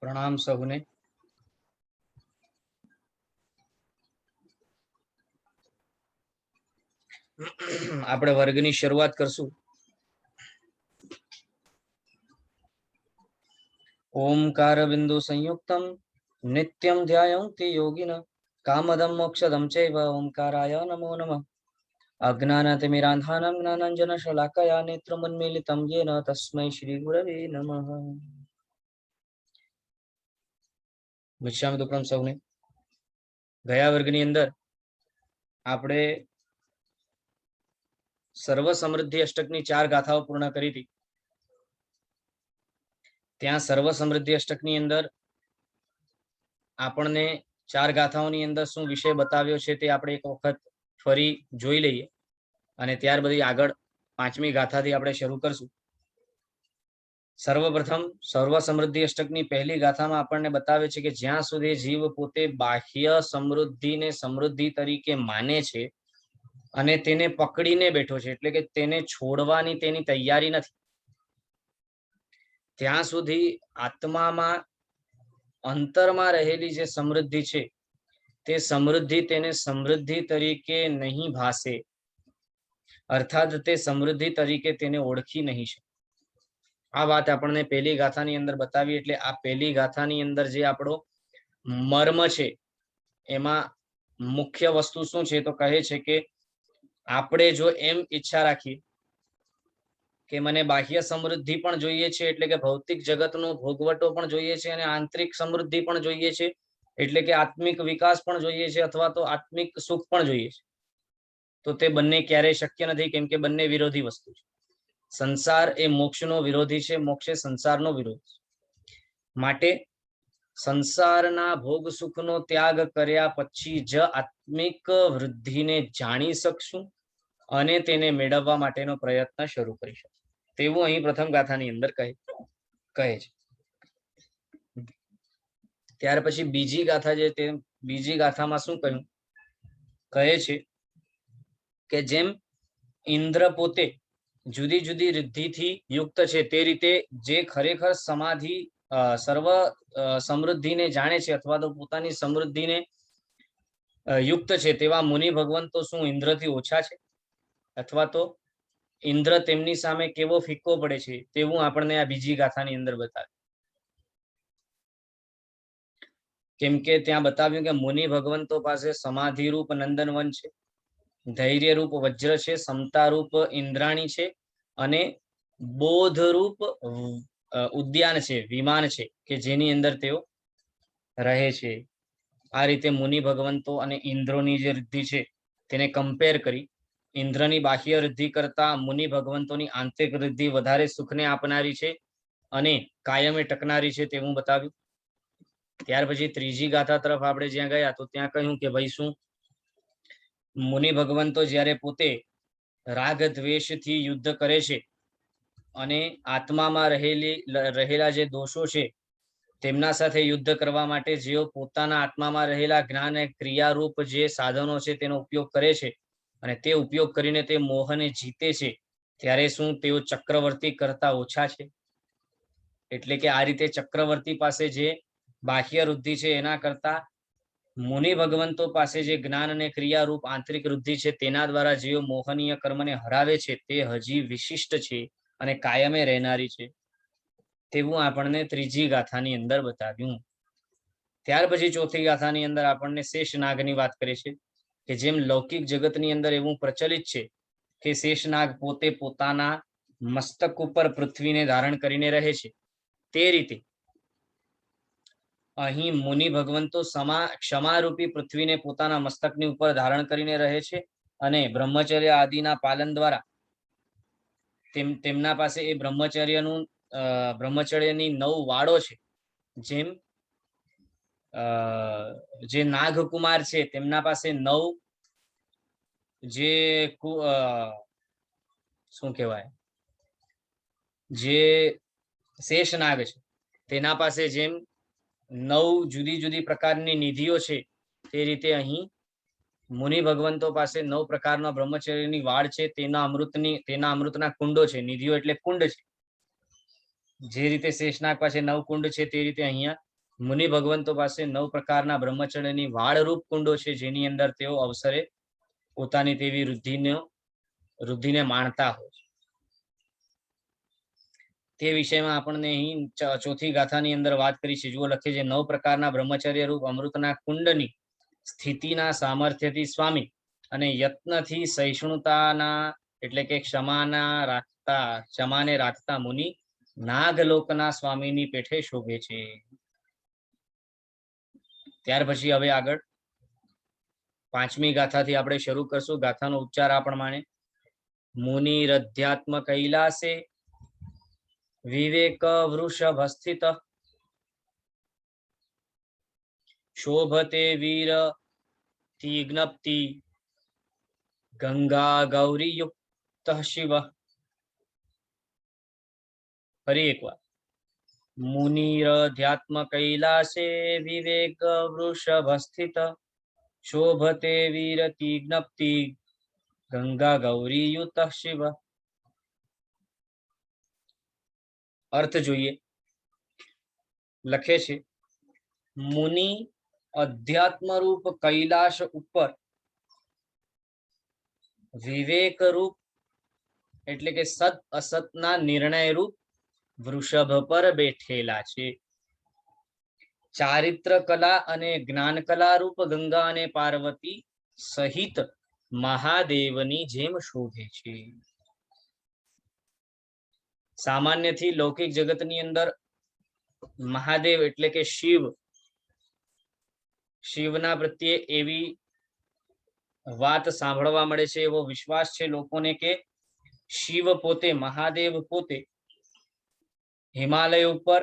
प्रणाम सहुने। આપણે વર્ગની શરૂઆત કરશું। ओंकार बिंदु संयुक्तम नित्यं ध्यायन्ति योगिनः कामदं मोक्षदं चैव ओंकाराय नमो नमः। अज्ञानतिमिरान्धानं ज्ञानाञ्जनशलाकया नेत्रमुन्मीलितं येन तस्मै श्रीगुरवे नमः। મિશ્રામી દુક્રમ સૌને ગયા વર્ગની અંદર આપણે સર્વ સમૃદ્ધિ અષ્ટકની 4 ગાથાઓ પૂર્ણ કરી હતી। ત્યાં સર્વ સમૃદ્ધિ અષ્ટકની અંદર આપણને 4 ગાથાઓની અંદર શું વિષય બતાવ્યો છે તે આપણે એક વખત ફરી જોઈ લઈએ અને ત્યાર પછી આગળ 5મી ગાથાથી આપણે શરૂ કરશું। સર્વપ્રથમ સર્વ સમૃદ્ધિ અષ્ટકની પહેલી ગાથામાં આપણને બતાવે છે કે જ્યાં સુધી જીવ પોતે બાહ્ય સમૃદ્ધિને સમૃદ્ધિ તરીકે માને છે અને તેને પકડીને બેઠો છે, એટલે કે તેને છોડવાની તેની તૈયારી નથી, ત્યાં સુધી આત્મામાં અંતરમાં રહેલી જે સમૃદ્ધિ છે તે સમૃદ્ધિ તેને સમૃદ્ધિ તરીકે નહીં ભાસે, અર્થાત તે સમૃદ્ધિ તરીકે તેને ઓળખી નહીં શકે। આ વાત આપણને પહેલી ગાથાની અંદર બતાવી। એટલે આ પહેલી ગાથાની અંદર જે આપણો મર્મ છે એમાં મુખ્ય વસ્તુ શું છે તો કહે છે કે આપણે જો એમ ઈચ્છા રાખીએ કે મને બાહ્ય સમૃદ્ધિ પણ જોઈએ છે, એટલે કે ભૌતિક જગતનો ભોગવટો પણ જોઈએ છે, અને આંતરિક સમૃદ્ધિ પણ જોઈએ છે, એટલે કે આત્મિક વિકાસ પણ જોઈએ છે, અથવા તો આત્મિક સુખ પણ જોઈએ છે, તો તે બંને ક્યારેય શક્ય નથી, કેમ કે બંને વિરોધી વસ્તુ છે। સંસાર એ મોક્ષનો વિરોધી છે, મોક્ષ એ સંસારનો વિરોધી છે। માટે સંસારના ભોગ સુખનો ત્યાગ કર્યા પછી જ આત્મિક વૃદ્ધિને જાણી શકશું અને તેને મેળવવા માટેનો પ્રયત્ન શરૂ કરી શકશું, તેવું અહીં પ્રથમ ગાથાની અંદર કહે છે। ત્યાર પછી બીજી ગાથા જે તે બીજી ગાથામાં શું કહ્યું કહે છે કે જેમ ઇન્દ્ર પોતે જુદી જુદી રિદ્ધિથી યુક્ત છે તે રીતે જે ખરેખર સમાધિ સર્વ સમૃદ્ધિને જાણે છે અથવા તો પોતાની સમૃદ્ધિને યુક્ત છે તેવા મુનિ ભગવંતો શું ઇન્દ્રથી ઓછા છે, અથવા તો ઇન્દ્ર તેમની સામે કેવો ફિક્કો પડે છે તેવું આપણને આ બીજી ગાથાની અંદર બતાવ્યું। કેમ કે ત્યાં બતાવ્યું કે મુનિ ભગવંતો પાસે સમાધિ રૂપ નંદનવન છે, ધૈર્ય રૂપ વજ્ર છે, સમતા રૂપ ઇન્દ્રાણી છે અને બોધ રૂપ ઉદ્યાન છે, વિમાન છે કે જેની અંદર તેઓ રહે છે। આ રીતે મુનિ ભગવંતો અને ઇન્દ્રોની જે રિદ્ધિ છે તેને કમ્પેર કરી ઇન્દ્રની બાહ્ય રિદ્ધિ કરતા મુનિ ભગવંતોની આંતરિક રિદ્ધિ વધારે સુખને આપનારી છે અને કાયમે ટકનારી છે તેવું બતાવ્યું। ત્યાર પછી ત્રીજી ગાથા તરફ આપણે જ્યાં ગયા તો ત્યાં કહ્યું કે ભાઈ શું મુનિ ભગવંતો જ્યારે પોતે રાગ દ્વેષથી યુદ્ધ કરે છે અને આત્મામાં રહેલા જે દોષો છે તેમના સાથે યુદ્ધ કરવા માટે જેઓ પોતાના આત્મામાં રહેલા જ્ઞાન અને ક્રિયારૂપ જે સાધનો છે તેનો ઉપયોગ કરે છે અને તે ઉપયોગ કરીને તે મોહને જીતે છે, ત્યારે શું તેઓ ચક્રવર્તી કરતા ઓછા છે? એટલે કે આ રીતે ચક્રવર્તી પાસે જે બાહ્ય વૃદ્ધિ છે એના કરતા મુનિ ભગવંતો પાસે જે જ્ઞાન અને ક્રિયારૂપ આંતરિક વૃદ્ધિ છે તેના દ્વારા જેઓ મોહનીય કર્મને હરાવે છે તે હજી વિશિષ્ટ છે અને કાયમે રહેનારી છે, તેવું આપણને ત્રીજી ગાથાની અંદર બતાવ્યું। ત્યાર પછી ચોથી ગાથાની અંદર આપણને શેષનાગની વાત કરે છે કે જેમ લૌકિક જગતની અંદર એવું પ્રચલિત છે કે શેષનાગ પોતે પોતાના મસ્તક ઉપર પૃથ્વીને ધારણ કરીને રહે છે, તે રીતે અહીં મુનિ ભગવંતો ક્ષમારૂપી પૃથ્વીને પોતાના મસ્તકની ઉપર ધારણ કરીને રહે છે અને બ્રહ્મચર્ય આદિના પાલન દ્વારા તેમના પાસે એ બ્રહ્મચર્યની 9 વાળો છે। જેમ જે નાગકુમાર છે તેમના પાસે 9 જે શું કહેવાય જે શેષનાગ છે તેના પાસે જેમ 9 જુદી જુદી પ્રકારની નિધિઓ છે, તે રીતે અહીં મુનિ ભગવંતો પાસે 9 પ્રકારના બ્રહ્મચર્યની વાડ છે, તેના અમૃતના કુંડો છે। નિધિઓ એટલે કુંડ છે, જે રીતે શેષનાગ પાસે 9 કુંડ છે તે રીતે અહીંયા મુનિ ભગવંતો પાસે 9 પ્રકારના બ્રહ્મચર્યની વાળરૂપ કુંડો છે, જેની અંદર તેઓ અવસરે પોતાની તેવી વૃદ્ધિને માણતા હોય. તે વિષયમાં આપણને અહીં ચોથી ગાથાની અંદર વાત કરી છે. જુઓ લખે છે, 9 પ્રકારના બ્રહ્મચર્ય રૂપ અમૃતના કુંડની સ્થિતિના સામર્થ્યથી સ્વામી અને યત્નથી સહિષ્ણુતાના એટલે કે ક્ષમાને રાખતા મુનિ નાગલોકના સ્વામીની પેઠે શોભે છે. ત્યાર પછી હવે આગળ 5મી ગાથાથી આપણે શરૂ કરશું. ગાથાનો ઉચ્ચાર આ પ્રમાણે: મુનિરધ્યાત્મ કૈલાસે વિવેક વૃષભ સ્થિત શોભતે વીર તિગ્નપ્તિ ગંગા ગૌરી યુક્ત શિવ. ફરી એકવાર: મુનિરધ્યાત્મ કૈલાસે વિવેક વૃષભ સ્થિત શોભતે વીર તિગ્નપ્તિ ગંગા ગૌરી યુક્ત શિવ. અર્થ જોઈએ. લખે છે, મુનિ અધ્યાત્મ રૂપ કૈલાશ ઉપર વિવેક રૂપ એટલે કે સત અસતના નિર્ણય રૂપ વૃષભ પર બેઠેલા છે. ચારિત્ર કલા અને જ્ઞાન કલા રૂપ ગંગા અને પાર્વતી સહિત મહાદેવની જેમ શોભે છે. સામાન્યથી લૌકિક જગતની અંદર મહાદેવ એટલે કે શિવના પ્રત્યે એવી વાત સાંભળવા મળે છે, એવો વિશ્વાસ છે લોકોને કે શિવ પોતે, મહાદેવ પોતે હિમાલય ઉપર,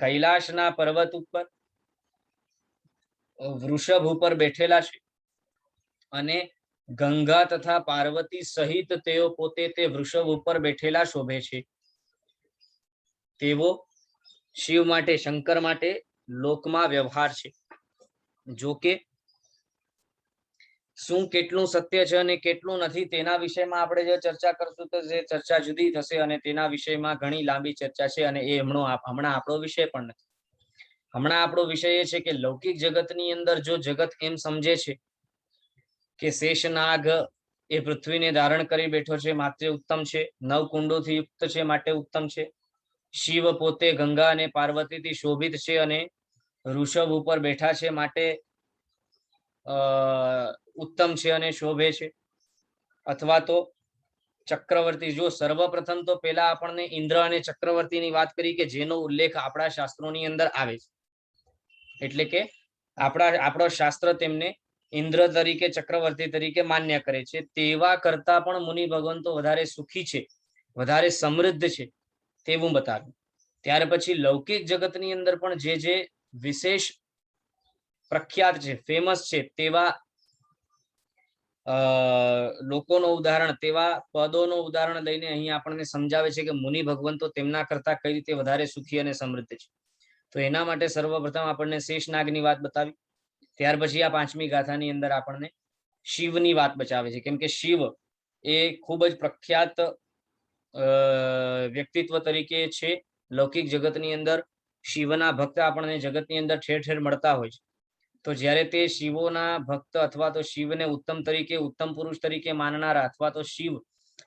કૈલાશના પર્વત ઉપર વૃષભ ઉપર બેઠેલા છે અને ગંગા તથા પાર્વતી સહિત તેઓ પોતે તે વૃષભ ઉપર બેઠેલા શોભે છે. તેવો શિવ માટે, શંકર માટે લોકમાં વ્યવહાર છે. જો કે શું કેટલું સત્ય છે અને કેટલું નથી તેના વિષયમાં આપણે જે ચર્ચા કરશું તો જે ચર્ચા જુદી થશે અને તેના વિષયમાં ઘણી લાંબી ચર્ચા છે અને એ હમણાં આપણો વિષય પણ નથી. હમણાં આપણો વિષય એ છે કે લૌકિક જગતની અંદર જો જગત એમ સમજે છે કે શેષનાગ એ પૃથ્વીને ધારણ કરી બેઠો છે માટે ઉત્તમ છે, 9 કુંડોથી યુક્ત છે માટે ઉત્તમ છે, શિવ પોતે ગંગા અને પાર્વતીથી શોભિત છે અને ઋષભ ઉપર બેઠા છે માટે ઉત્તમ છે અને શોભે છે, અથવા તો ચક્રવર્તી. જો સર્વપ્રથમ તો પેલા આપણને ઇન્દ્ર અને ચક્રવર્તીની વાત કરી કે જેનો ઉલ્લેખ આપણા શાસ્ત્રોની અંદર આવે છે. એટલે કે આપણો શાસ્ત્ર તેમને ઇન્દ્ર તરીકે, ચક્રવર્તી તરીકે માન્ય કરે છે. તેવા કરતા પણ મુનિ ભગવંતો વધારે સુખી છે, વધારે સમૃદ્ધ છે તેવું બતાવ્યું. ત્યાર પછી લૌકિક જગતની અંદર પણ જે વિશેષ પ્રખ્યાત છે, ફેમસ છે તેવા લોકોનો ઉદાહરણ, તેવા પદોનો ઉદાહરણ લઈને અહીં આપણને સમજાવે છે કે મુનિ ભગવંતો તેમના કરતા કઈ રીતે વધારે સુખી અને સમૃદ્ધ છે. તો એના માટે સર્વપ્રથમ આપણને શેષનાગની વાત બતાવી. ત્યાર પછી આ 5મી ગાથાની અંદર આપણને શિવની વાત બચાવે છે, કેમ કે શિવ એ ખૂબ જ પ્રખ્યાત વ્યક્તિત્વ તરીકે છે લૌકિક જગતની અંદર. શિવના ભક્ત આપણને જગતની અંદર ઠેર ઠેર મળતા હોય છે. તો જ્યારે તે શિવોના ભક્ત અથવા તો શિવને ઉત્તમ તરીકે, ઉત્તમ પુરુષ તરીકે માનનારા અથવા તો શિવ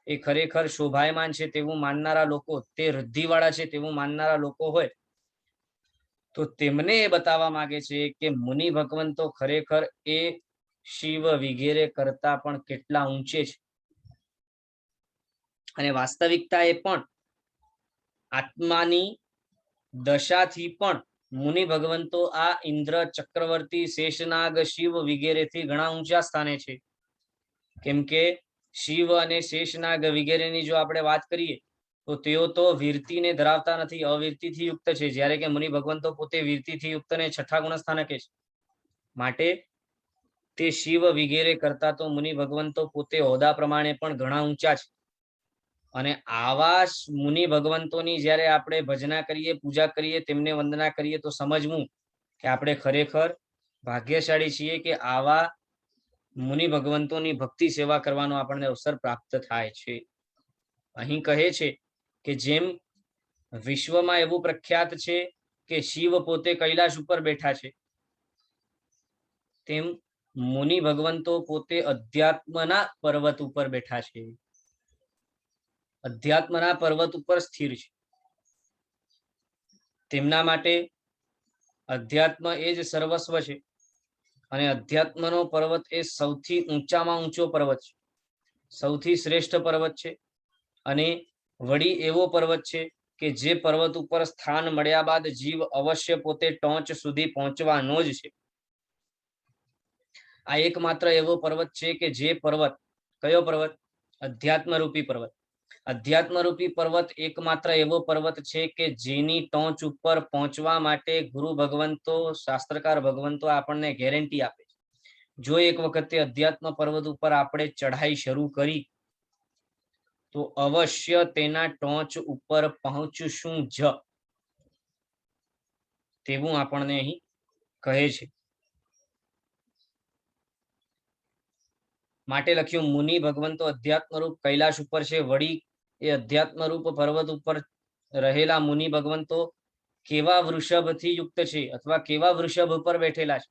એ ખરેખર શોભાયમાન છે તેવું માનનારા લોકો, તે રિદ્ધિવાળા છે તેવું માનનારા લોકો હોય તો તેમને એ બતાવવા માંગે છે કે મુનિ ભગવંતો ખરેખર એ શિવ વગેરે કરતા પણ કેટલા ઊંચે છે. અને વાસ્તવિકતા એ પણ આત્માની દશાથી પણ મુનિ ભગવંતો આ ઇન્દ્ર, ચક્રવર્તી, શેષનાગ, શિવ વગેરેથી ઘણા ઊંચા સ્થાને છે. કેમ કે શિવ અને શેષનાગ વગેરેની જો આપણે વાત કરીએ તો તેઓ તો વીરતીને ધરાવતા નથી, અવીરતીથી યુક્ત છે, જ્યારે કે મુનિ ભગવંતો પોતે વીરતીથી યુક્ત ને 6ઠા ગુણ સ્થાનકે છે. માટે તે શિવ વગેરે કરતા તો મુનિ ભગવંતો પોતે હોદ્દા પ્રમાણે પણ ઘણા ઊંચા છે. અને આવા મુનિ ભગવંતોની જ્યારે આપણે ભજના કરીએ, પૂજા કરીએ, તેમને વંદના કરીએ તો સમજવું કે આપણે ખરેખર ભાગ્યશાળી છીએ કે આવા મુનિ ભગવંતોની ભક્તિ સેવા કરવાનો આપણને અવસર પ્રાપ્ત થાય છે. અહીં કહે છે કે જેમ વિશ્વમાં એવું પ્રખ્યાત છે કે શિવ પોતે કૈલાશ ઉપર બેઠા છે, તેમ મુનિ ભગવંતો પોતે અધ્યાત્મના પર્વત ઉપર બેઠા છે, અધ્યાત્મના પર્વત ઉપર સ્થિર છે. તેમના માટે અધ્યાત્મ એ જ સર્વસ્વ છે અને અધ્યાત્મનો પર્વત એ સૌથી ઊંચામાં ઊંચો પર્વત છે, સૌથી શ્રેષ્ઠ પર્વત છે અને વળી એવો પર્વત છે કે જે પર્વત ઉપર સ્થાન મળ્યા બાદ જીવ અવશ્ય પોતે ટોચ સુધી પહોંચવાનો જ છે. આ એકમાત્ર એવો પર્વત છે કે જે પર્વત, કયો પર્વત? અધ્યાત્મ રૂપી પર્વત. અધ્યાત્મ રૂપી પર્વત એકમાત્ર એવો પર્વત છે કે જેની ટોચ ઉપર પહોંચવા માટે ગુરુ ભગવંતો, શાસ્ત્રકાર ભગવંતો આપણને ગેરંટી આપે છે. જો એક વખતે અધ્યાત્મ પર્વત ઉપર આપણે ચઢાઈ શરૂ કરી તો અવશ્ય તેના ટોચ ઉપર પહોંચશું જ, તેવું આપણને અહીં કહે છે. માટે લખ્યું મુનિ ભગવંતો અધ્યાત્મ રૂપ કૈલાશ ઉપર છે. વળી એ અધ્યાત્મ રૂપ પર્વત ઉપર રહેલા મુનિ ભગવંતો કેવા વૃષભથી યુક્ત છે અથવા કેવા વૃષભ ઉપર બેઠેલા છે?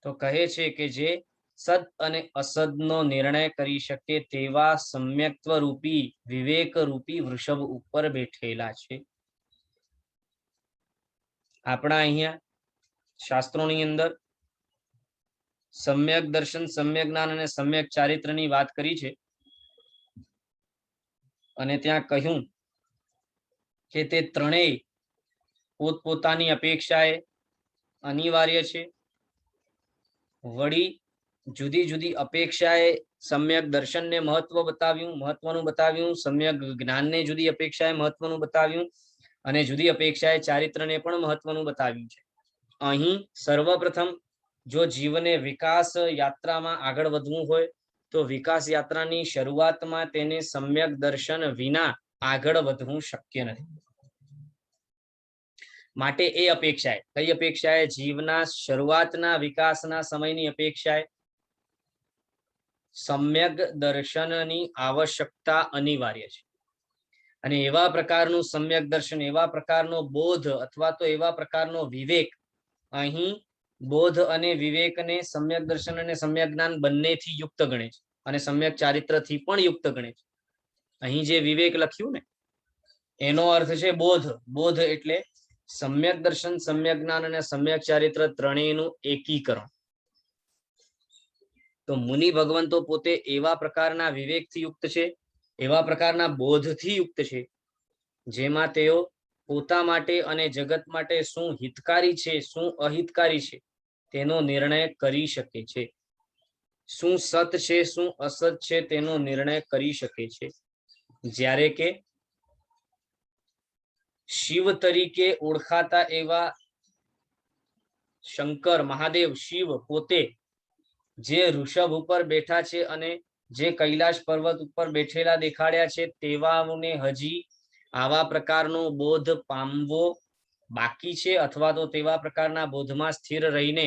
તો કહે છે કે જે સદ અને અસદનો નિર્ણય કરી શકે તેવા સમ્યક્ત્વ રૂપી, વિવેક રૂપી વૃષભ ઉપર બેઠેલા છે. આપણા અહીંયા શાસ્ત્રોની અંદર સમ્યક દર્શન, સમ્યક જ્ઞાન અને સમ્યક ચારિત્રની વાત કરી છે અને ત્યાં કહ્યું કે તે ત્રણેય પોતપોતાની અપેક્ષાએ અનિવાર્ય છે. વળી જુદી જુદી અપેક્ષાએ સમ્યક દર્શનને મહત્વનું બતાવ્યું, સમ્યક જ્ઞાનને જુદી અપેક્ષાએ મહત્વનું બતાવ્યું અને જુદી અપેક્ષાએ ચારિત્રને પણ મહત્વનું બતાવ્યું છે. અહીં સર્વપ્રથમ જો જીવને વિકાસ યાત્રામાં આગળ વધવું હોય તો વિકાસ યાત્રાની શરૂઆતમાં તેને સમ્યક દર્શન વિના આગળ વધવું શક્ય નથી. માટે એ અપેક્ષાએ, કઈ અપેક્ષાએ? જીવના શરૂઆતના વિકાસના સમયની અપેક્ષાએ સમ્યક દર્શનની આવશ્યકતા અનિવાર્ય છે. અને એવા પ્રકારનું સમ્યક દર્શન, એવા પ્રકારનો બોધ અથવા તો એવા પ્રકારનો વિવેક, અહીં બોધ અને વિવેકને સમ્યક દર્શન અને સમ્યક જ્ઞાન બંનેથી યુક્ત ગણે છે અને સમ્યક ચારિત્રથી પણ યુક્ત ગણે છે. અહીં જે વિવેક લખ્યું ને એનો અર્થ છે બોધ. બોધ એટલે સમ્યક દર્શન, સમ્યક જ્ઞાન અને સમ્યક ચારિત્ર ત્રણેયનું એકીકરણ. તો મુનિ ભગવંતો પોતે એવા પ્રકારના વિવેકથી યુક્ત છે, એવા પ્રકારના બોધથી યુક્ત છે જેમાં તેઓ પોતા માટે અને જગત માટે શું હિતકારી છે, શું અહિતકારી છે તેનો નિર્ણય કરી શકે છે. શું સત છે, શું અસત છે તેનો નિર્ણય કરી શકે છે. જ્યારે કે શિવ તરીકે ઓળખાતા એવા શંકર, મહાદેવ, શિવ પોતે જે ઋષભ ઉપર બેઠા છે અને જે કૈલાશ પર્વત ઉપર બેઠેલા દેખાડ્યા છે તેવાઓને હજી આવા પ્રકારનો બોધ પામવો બાકી છે અથવા તો તેવા પ્રકારના બોધમાં સ્થિર રહીને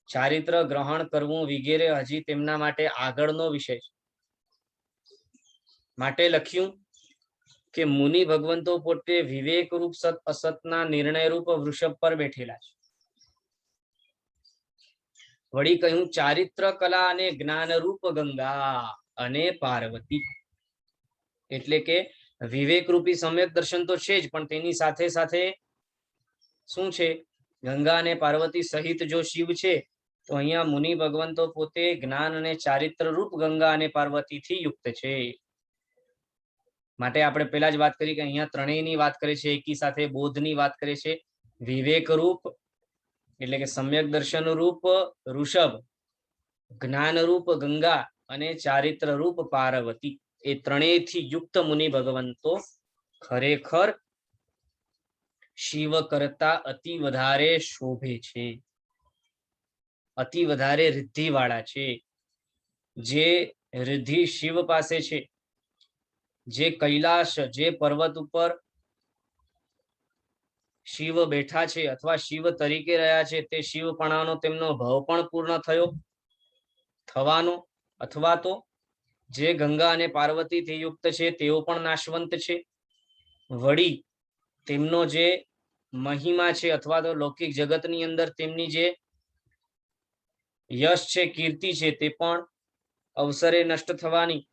ચારિત્ર ગ્રહણ કરવું વગેરે હજી તેમના માટે આગળનો વિષય છે. માટે લખ્યું કે મુનિ ભગવંતો પોતે વિવેક રૂપ સત અસતના નિર્ણય રૂપ વૃષભ પર બેઠેલા છે. વળી કહ્યું ચારિત્ર કલા અને જ્ઞાન રૂપ ગંગા અને પાર્વતી. એટલે કે વિવેક રૂપી સમ્યક દર્શન તો છે જ, પણ તેની સાથે સાથે શું છે? ગંગા અને પાર્વતી સહિત જો શિવ છે તો અહીંયા મુનિ ભગવંતો પોતે જ્ઞાન અને ચારિત્ર રૂપ ગંગા અને પાર્વતીથી યુક્ત છે. માટે આપણે પેલા જ વાત કરી કે અહીંયા ત્રણેયની વાત કરે છે, એકી સાથે બોધની વાત કરે છે. વિવેક રૂપ એટલે કે સમ્યક દર્શન રૂપ ઋષભ, જ્ઞાન રૂપ ગંગા અને ચારિત્ર રૂપ પાર્વતી, એ ત્રણેયથી યુક્ત મુનિ ભગવંતો ખરેખર શિવ કરતા અતિ વધારે શોભે છે, અતિ વધારે રિદ્ધિ વાળા છે. જે રિદ્ધિ શિવ પાસે છે, જે કૈલાશ, જે પર્વત ઉપર શિવ બેઠા છે અથવા શિવ તરીકે રહ્યા છે, તે શિવપણાનો તેમનો ભાવ પણ પૂર્ણ થવાનો, અથવા તો જે ગંગા અને પાર્વતીથી યુક્ત છે તેઓ પણ નાશવંત છે. વળી તેમનો જે મહિમા છે અથવા તો લૌકિક જગતની અંદર તેમની જે યશ છે, કીર્તિ છે, તે પણ અવસરે નષ્ટ થવાની.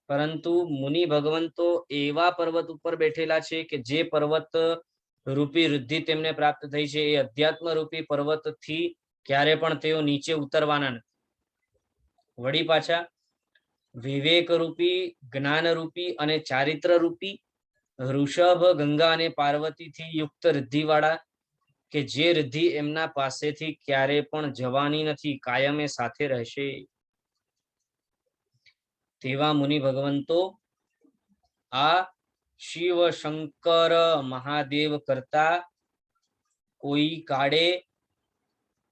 પરંતુ મુનિ ભગવંતો એવા પર્વત ઉપર બેઠેલા છે કે જે પર્વત રૂપી રિદ્ધિ તેમને પ્રાપ્ત થઈ છે એ અધ્યાત્મ રૂપી પર્વત થી ક્યારે પણ તેઓ નીચે ઉતરવાના નથી. વળી પાછા વિવેક રૂપી, જ્ઞાન રૂપી અને ચારિત્ર રૂપી ઋષભ, ગંગા અને પાર્વતી થી યુક્ત રિદ્ધિ વાળા કે જે રિદ્ધિ એમના પાસેથી ક્યારે પણ જવાની નથી, કાયમે સાથે રહેશે. તેવા મુનિ ભગવંતો આ શિવ શંકર મહાદેવ કરતા કોઈ કાળે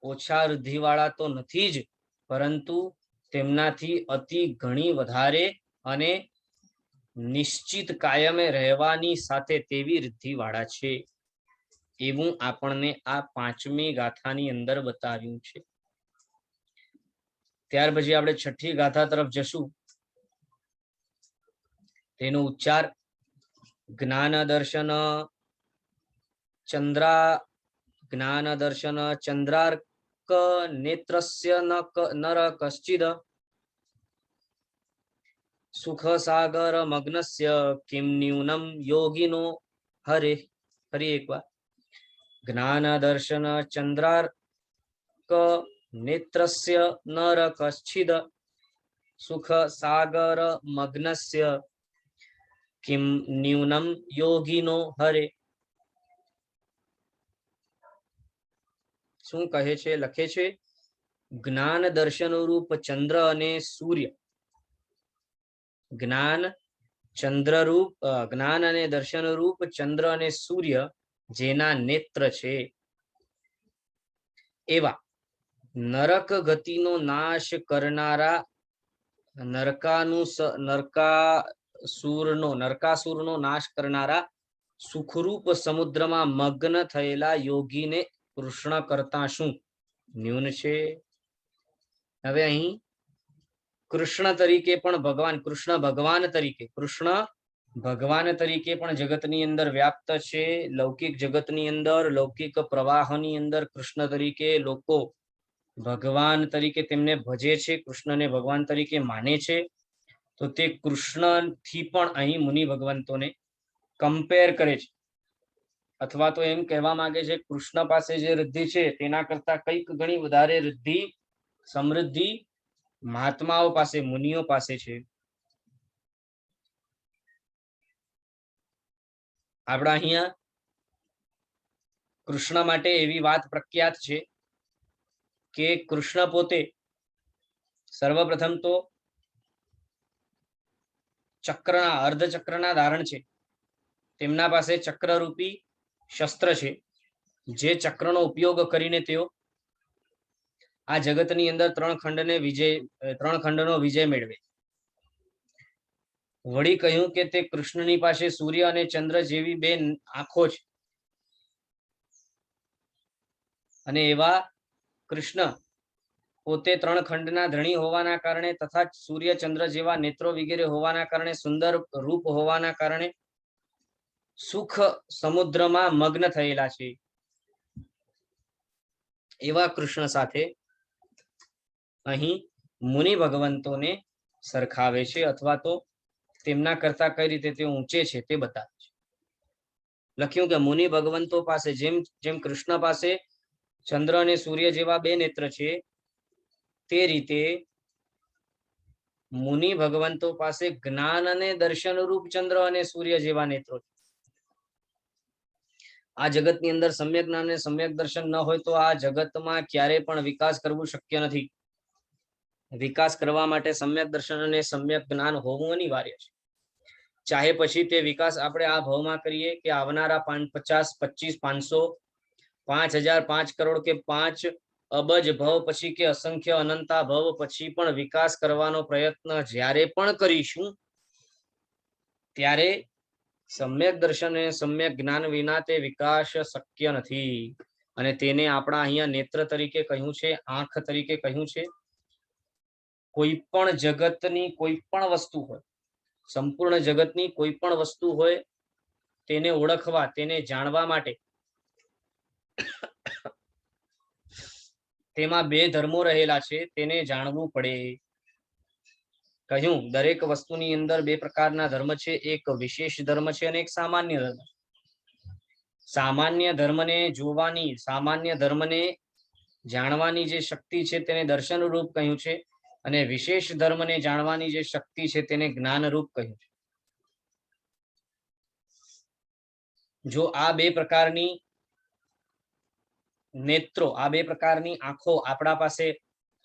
ઓછા રિદ્ધિ વાળા તો નથી જ, પરંતુ તેમનાથી અતિ ઘણી વધારે અને નિશ્ચિત કાયમે રહેવાની સાથે તેવી રિદ્ધિ વાળા છે એવું આપણને આ 5મી ગાથાની અંદર બતાવ્યું છે. ત્યાર પછી આપણે 6ઠ્ઠી ગાથા તરફ જશું. તેનો ઉચ્ચાર જ્ઞાન દર્શન ચંદ્રાર્ક નેત્રસ્ય નર કશ્ચિદ સુખ સાગર મગ્નસ્ય કિમ ન્યૂનમ યોગિનો હરે. ફરી એકવાર. જ્ઞાન દર્શન ચંદ્રાર્ક નેત્રસ્ય નર કશ્ચિદ સુખ સાગર મગ્નસ્ય કિમ ન્યૂનમ યોગિનો હરે. શું કહે છે? લખે છે જ્ઞાન દર્શન રૂપ ચંદ્ર અને સૂર્ય, જ્ઞાન અને દર્શન રૂપ ચંદ્ર અને સૂર્ય જેના નેત્ર છે એવા નરક ગતિનો નાશ કરનારા નરકાસુરનો નાશ કરનારા સુખરૂપ સમુદ્રમાં મગ્ન થયેલા યોગીને કૃષ્ણ કરતા શું ન્યૂન છે? હવે અહીં કૃષ્ણ તરીકે પણ કૃષ્ણ ભગવાન તરીકે પણ જગતની અંદર વ્યાપ્ત છે. લૌકિક જગતની અંદર, લૌકિક પ્રવાહની અંદર કૃષ્ણ તરીકે લોકો ભગવાન તરીકે તેમને ભજે છે, કૃષ્ણને ભગવાન તરીકે માને છે. તો તે કૃષ્ણ થી પણ અહીં મુનિ ભગવંતોને કમ્પેર કરે છે, અથવા તો એમ કહેવા માંગે છે કૃષ્ણ પાસે જે રિદ્ધિ છે તેના કરતા કંઈક ઘણી વધારે રિદ્ધિ, સમૃદ્ધિ મહાત્માઓ પાસે, મુનિઓ પાસે છે. આપણા અહીંયા કૃષ્ણ માટે એવી વાત પ્રખ્યાત છે કે કૃષ્ણ પોતે સર્વપ્રથમ તો અર્ધચક્રના ધારણ છે. તેમના પાસે ચક્રરૂપી શસ્ત્ર છે, જે ચક્રનો ઉપયોગ કરીને તેઓ આ જગતની અંદર 3 ખંડનો વિજય મેળવે. વળી કહ્યું કે તે કૃષ્ણની પાસે સૂર્ય અને ચંદ્ર જેવી 2 આંખો છે, અને એવા કૃષ્ણ પોતે 3 ખંડના ધણી હોવાના કારણે તથા સૂર્ય ચંદ્ર જેવા નેત્રો વગેરે હોવાના કારણે, સુંદર રૂપ હોવાના કારણે સુખ સમુદ્રમાં મગ્ન થયેલા છે. એવા કૃષ્ણ સાથે અહીં મુનિ ભગવંતોને સરખાવે છે, અથવા તો તેમના કરતા કઈ રીતે તે ઊંચે છે તે બતાવે છે. લખ્યું કે મુનિ ભગવંતો પાસે જેમ કૃષ્ણ પાસે ચંદ્ર અને સૂર્ય જેવા 2 નેત્ર છે, તે રીતે મુનિ ભગવંતો પાસે જ્ઞાન અને દર્શન રૂપ ચંદ્ર અને સૂર્ય જેવા નેત્રો છે. આ જગતની અંદર સમ્યક જ્ઞાન અને સમ્યક દર્શન ન હોય તો આ જગતમાં ક્યારે પણ વિકાસ કરવું શક્ય નથી. વિકાસ કરવા માટે સમ્યક દર્શન અને સમ્યક જ્ઞાન હોવું અનિવાર્ય છે. ચાહે પછી તે વિકાસ આપણે આ ભાવમાં કરીએ કે આવનારા 50, 25, 500, 5000, 5 કરોડ કે 5 અબજ ભવ પછી કે અસંખ્ય અનંતા ભવ પછી પણ વિકાસ કરવાનો પ્રયત્ન જ્યારે પણ કરીશું ત્યારે સમ્યક દર્શન અને સમ્યક જ્ઞાન વિના તે વિકાસ શક્ય નથી. અને તેને આપણા અહીંયા નેત્ર તરીકે કહ્યું છે, આંખ તરીકે કહ્યું છે. કોઈ પણ જગતની કોઈ પણ વસ્તુ હોય, સંપૂર્ણ જગતની કોઈ પણ વસ્તુ હોય, તેને ઓળખવા, તેને જાણવા માટે તેમાં બે ધર્મો રહેલા છે તેને જાણવું પડે. કહ્યું દરેક વસ્તુની અંદર બે પ્રકારના ધર્મ છે, એક વિશેષ ધર્મ છે અને એક સામાન્ય ધર્મ. સામાન્ય ધર્મને જોવાની, સામાન્ય ધર્મને જાણવાની જે શક્તિ છે તેને દર્શન રૂપ કહ્યું છે, અને વિશેષ ધર્મને જાણવાની જે શક્તિ છે તેને જ્ઞાન રૂપ કહ્યું છે. જો આ બે પ્રકારની નેત્રો, આ બે પ્રકારની આંખો આપણા પાસે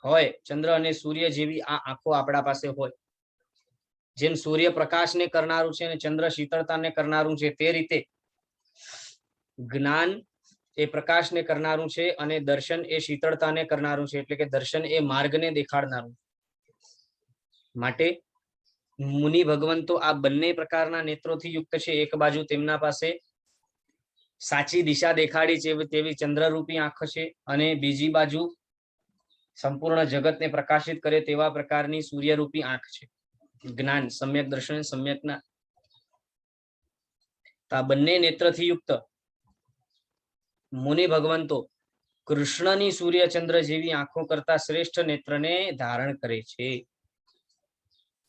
હોય, ચંદ્ર અને સૂર્ય જેવી આ આંખો આપણા પાસે હોય, જેમ સૂર્ય પ્રકાશને કરનારું છે અને ચંદ્ર શીતળતાને કરનારું છે, તે રીતે જ્ઞાન એ પ્રકાશને કરનારું છે અને દર્શન એ શીતળતાને કરનારું છે, એટલે કે દર્શન એ માર્ગને દેખાડનારું. માટે મુનિ ભગવંતો આ બંને પ્રકારના નેત્રોથી યુક્ત છે. એક બાજુ તેમના પાસે સાચી દિશા દેખાડી છે તેવી ચંદ્રરૂપી આંખ છે, અને બીજી બાજુ સંપૂર્ણ જગતને પ્રકાશિત કરે તેવા પ્રકારની સૂર્યરૂપી આંખ છે. જ્ઞાન, સમ્યક દર્શન, સમ્યક જ્ઞાન. આ બંને નેત્રથી યુક્ત મુનિ ભગવંતો કૃષ્ણની સૂર્યચંદ્ર જેવી આંખો કરતા શ્રેષ્ઠ નેત્રને ધારણ કરે છે.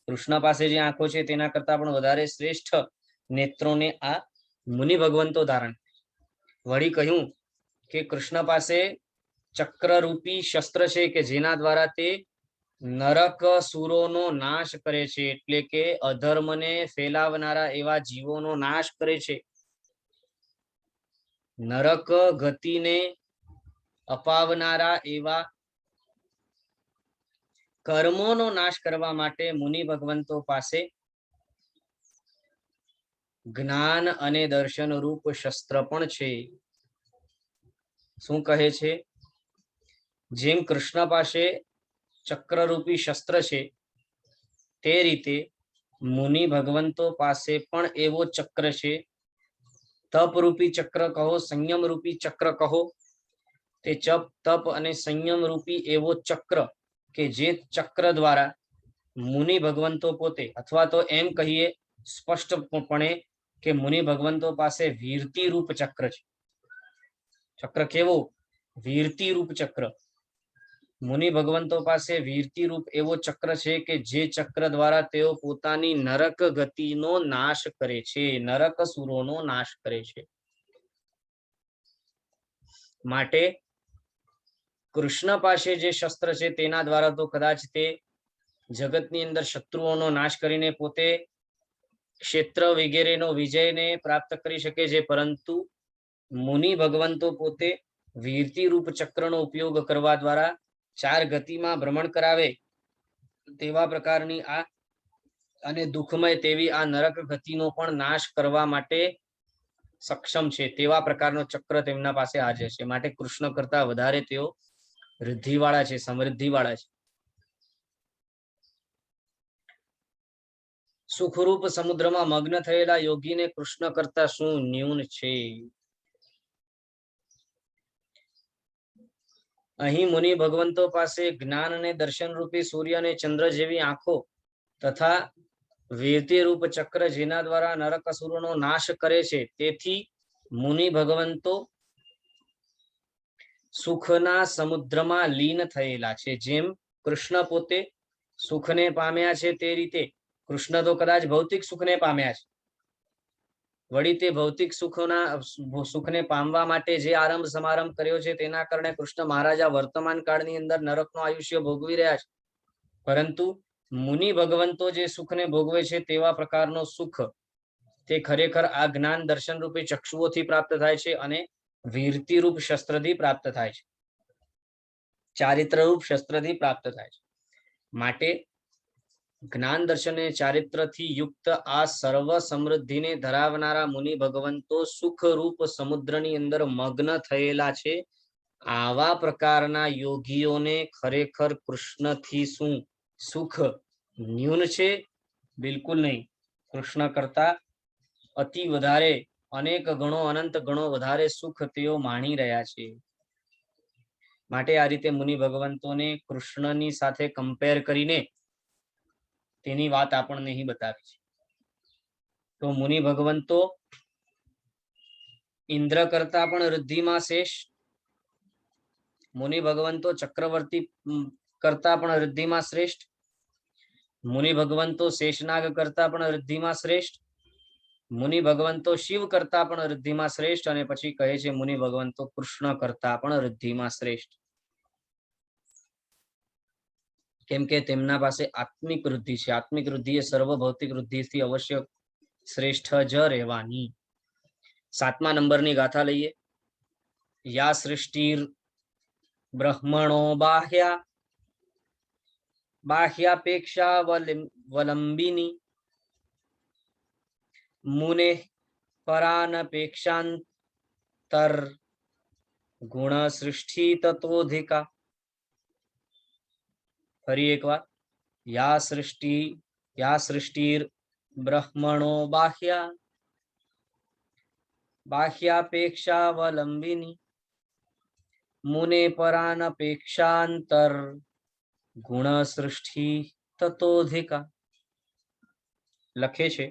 કૃષ્ણ પાસે જે આંખો છે તેના કરતા પણ વધારે શ્રેષ્ઠ નેત્રોને આ મુનિ ભગવંતો ધારણ. વળી કહ્યું કે કૃષ્ણ પાસે ચક્રરૂપી શસ્ત્ર છે કે જેના દ્વારા તે નરક સુરોનો નાશ કરે છે, એટલે કે અધર્મને ફેલાવનારા એવા જીવોનો નાશ કરે છે. નરક ગતિને અપાવનારા એવા કર્મોનો નાશ કરવા માટે મુનિ ભગવંતો પાસે જ્ઞાન અને દર્શન રૂપ શસ્ત્ર પણ છે. શું કહે છે? જેમ કૃષ્ણ પાસે ચક્રરૂપી શસ્ત્ર છે, તે રીતે મુનિ ભગવંતો પાસે પણ એવો ચક્ર છે. તપરૂપી ચક્ર કહો, સંયમ રૂપી ચક્ર કહો, તે તપ અને સંયમ રૂપી એવો ચક્ર કે જે ચક્ર દ્વારા મુનિ ભગવંતો પોતે, અથવા તો એમ કહીએ સ્પષ્ટપણે કે મુનિ ભગવંતો પાસે વીરતી રૂપ ચક્ર છે. ચક્ર કેવો? વીરતી રૂપ ચક્ર. મુનિ ભગવંતો પાસે વીરતી રૂપ એવો ચક્ર છે કે જે ચક્ર દ્વારા તેઓ પોતાની નરક ગતિનો નાશ કરે છે, નરક સુરોનો નાશ કરે છે. માટે કૃષ્ણ પાસે જે શસ્ત્ર છે તેના દ્વારા તો કદાચ તે જગતની અંદર શત્રુઓનો નાશ કરીને પોતે ક્ષેત્ર વગેરેનો વિજયને પ્રાપ્ત કરી શકે છે, પરંતુ મુનિ ભગવંતો પોતે વીરતી રૂપ ચક્રનો ઉપયોગ કરવા દ્વારા ચાર ગતિમાં ભ્રમણ કરાવે તેવા પ્રકારની આ અને દુઃખમય તેવી આ નરક ગતિનો પણ નાશ કરવા માટે સક્ષમ છે, તેવા પ્રકારનો ચક્ર તેમના પાસે હાજર છે. માટે કૃષ્ણ કરતા વધારે તેઓ રિદ્ધિવાળા છે, સમૃદ્ધિવાળા છે. સુખરૂપ સમુદ્રમાં મગ્ન થયેલા યોગીને કૃષ્ણ કરતા શું ન્યૂન છે? અહીં મુનિ ભગવંતો પાસે જ્ઞાન અને દર્શન રૂપી સૂર્ય અને ચંદ્ર જેવી આંખો તથા વીરતી રૂપ ચક્ર જેના દ્વારા નરક અસુરોનો નાશ કરે છે, તેથી મુનિ ભગવંતો સુખના સમુદ્રમાં લીન થયેલા છે. જેમ કૃષ્ણ પોતે સુખને પામ્યા છે તે રીતે કૃષ્ણ તો કદાચ ભૌતિક સુખને પામ્યા છે, વળી તે ભૌતિક સુખને પામવા માટે જે આરંભ સમારંભ કર્યો છે તેના કારણે કૃષ્ણ મહારાજા વર્તમાન કાળની અંદર નરકનું આયુષ્ય ભોગવી રહ્યા છે. પરંતુ મુનિ ભગવંતો જે સુખને ભોગવે છે તેવા પ્રકારનો સુખ તે ખરેખર આ જ્ઞાન દર્શન રૂપી ચક્ષુઓથી પ્રાપ્ત થાય છે અને વીરતી રૂપ શસ્ત્રથી પ્રાપ્ત થાય છે, ચારિત્ર રૂપ શસ્ત્રથી પ્રાપ્ત થાય છે. માટે જ્ઞાન દર્શન અને ચારિત્રથી યુક્ત આ સર્વ સમૃદ્ધિને ધરાવનારા મુનિ ભગવંતો સુખ રૂપ સમુદ્રની અંદર મગ્ન થયેલા છે. આવા પ્રકારના યોગીઓને ખરેખર કૃષ્ણથી શું સુખ ન્યૂન છે? બિલકુલ નહીં. કૃષ્ણ કરતા અતિ વધારે, અનેક ગણો, અનંત ગણો વધારે સુખ તેઓ માણી રહ્યા છે. માટે આ રીતે મુનિ ભગવંતોને કૃષ્ણની સાથે કમ્પેર કરીને તેની વાત આપણને અહીં બતાવી છે. તો મુનિ ભગવંતો ઇન્દ્ર કરતા પણ રિદ્ધિમાં શેષ, મુનિ ભગવંતો ચક્રવર્તી કરતા પણ રિદ્ધિમાં શ્રેષ્ઠ, મુનિ ભગવંતો શેષનાગ કરતા પણ રિદ્ધિમાં શ્રેષ્ઠ, મુનિ ભગવંતો શિવ કરતા પણ રિદ્ધિમાં શ્રેષ્ઠ, અને પછી કહે છે મુનિ ભગવંતો કૃષ્ણ કરતા પણ રિદ્ધિમાં શ્રેષ્ઠ. કેમ કે તેમના પાસે આત્મિક વૃદ્ધિ છે. આત્મિક વૃદ્ધિ એ સર્વ ભૌતિક વૃદ્ધિથી અવશ્ય શ્રેષ્ઠ જ રહેવાની. 7મા નંબરની ગાથા લઈએ. યા સૃષ્ટિર બ્રહ્મણો બાહ્યા બાહ્યાપેક્ષા વલંબિની મુને પરાનપેક્ષાંતર ગુણ સૃષ્ટિ તતોધિકા. ફરી એકવાર. યા સૃષ્ટિર બ્રહ્મણો બાહ્યાપેક્ષા વલંબિની મુને પરાનપેક્ષાંતર ગુણ સૃષ્ટિ તતોધિકા. લખે છે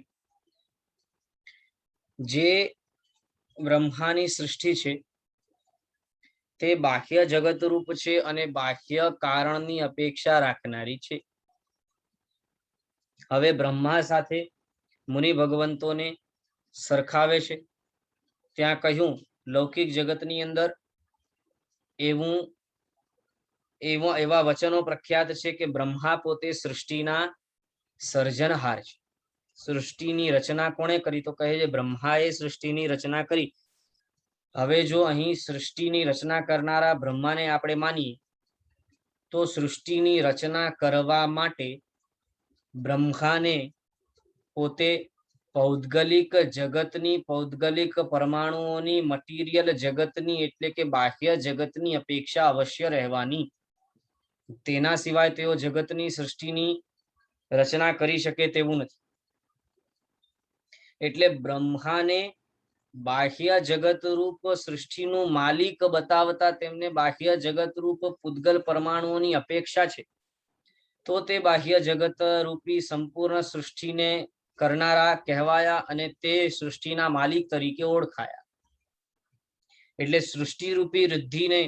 જે બ્રહ્માની સૃષ્ટિ છે તે બાહ્ય જગત રૂપ છે અને બાહ્ય કારણની અપેક્ષા રાખનારી છે. હવે બ્રહ્મા સાથે મુનિ ભગવંતોને સરખાવે છે. ત્યાં કહ્યું લૌકિક જગતની અંદર એવા વચનો પ્રખ્યાત છે કે બ્રહ્મા પોતે સૃષ્ટિના સર્જનહાર છે. સૃષ્ટિની રચના કોણે કરી? તો કહે છે બ્રહ્માએ સૃષ્ટિની રચના કરી. હવે જો અહીં સૃષ્ટિની રચના કરનારા બ્રહ્માને આપણે માનીએ તો સૃષ્ટિની રચના કરવા માટે બ્રહ્માને પોતે પૌદ્ગલિક જગતની, પૌદ્ગલિક પરમાણુઓની, મટીરિયલ જગતની એટલે કે બાહ્ય જગતની અપેક્ષા અવશ્ય રહેવાની. તેના સિવાય તેઓ જગતની સૃષ્ટિની રચના કરી શકે તેવું નથી. એટલે બ્રહ્માને બાહ્ય જગત રૂપ સૃષ્ટિનું માલિક બતાવતા તેમને બાહ્ય જગત રૂપ પૂતગલ પરમાણુઓની અપેક્ષા છે. તો તે બાહ્ય જગત રૂપી સંપૂર્ણ સૃષ્ટિને કરનારા કહેવાયા અને તે સૃષ્ટિના માલિક તરીકે ઓળખાયા. એટલે સૃષ્ટિ રૂપી રિદ્ધિને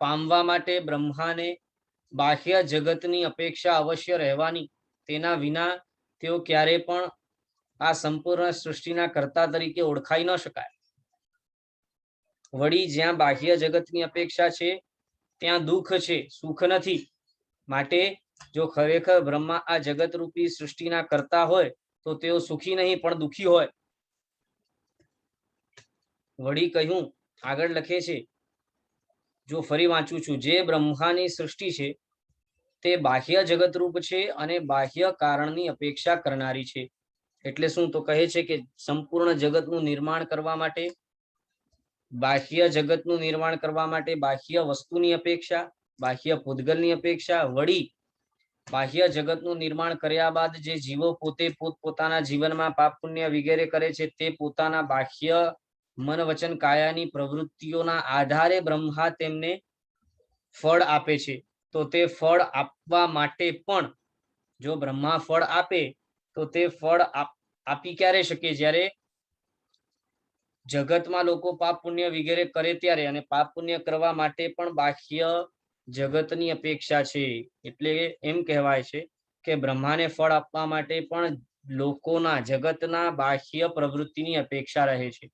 પામવા માટે બ્રહ્માને બાહ્ય જગતની અપેક્ષા અવશ્ય રહેવાની. તેના વિના તેઓ ક્યારે પણ આ સંપૂર્ણ સૃષ્ટિના કર્તા તરીકે ઓળખાઈ ન શકાય. વળી જ્યાં બાહ્ય જગતની અપેક્ષા છે ત્યાં દુઃખ છે, સુખ નથી. માટે જો ખરેખર બ્રહ્મા આ જગત રૂપી સૃષ્ટિના કર્તા હોય તો તેઓ સુખી નહીં પણ દુઃખી હોય. વળી કહ્યું આગળ લખે છે, જો ફરી વાંચું છું, જે બ્રહ્માની સૃષ્ટિ છે તે બાહ્ય જગત રૂપ છે અને બાહ્ય કારણની અપેક્ષા કરનારી છે. એટલે શું? તો કહે છે કે સંપૂર્ણ જગતનું નિર્માણ કરવા માટે, બાહ્ય જગતનું નિર્માણ કરવા માટે બાહ્ય વસ્તુની અપેક્ષા, બાહ્ય પૂતગલની અપેક્ષા, વળી બાહ્ય જગતનું નિર્માણ કર્યા બાદ જે જીવો પોતે પોતપોતાના જીવનમાં પાપ પુણ્ય વગેરે કરે છે તે પોતાના બાહ્ય મન વચન કાયાની પ્રવૃત્તિઓના આધારે બ્રહ્મા તેમને ફળ આપે છે. તો તે ફળ આપવા માટે પણ જો બ્રહ્મા ફળ આપે તો તે ફળ આપી ક્યારે શકે? જ્યારે જગતમાં લોકો પાપ પુણ્ય વગેરે કરે ત્યારે, અને પાપ પુણ્ય કરવા માટે પણ બાહ્ય જગતની અપેક્ષા છે. એટલે એમ કહેવાય છે કે બ્રહ્માને ફળ આપવા માટે પણ લોકોના, જગતના બાહ્ય પ્રવૃત્તિની અપેક્ષા રહે છે.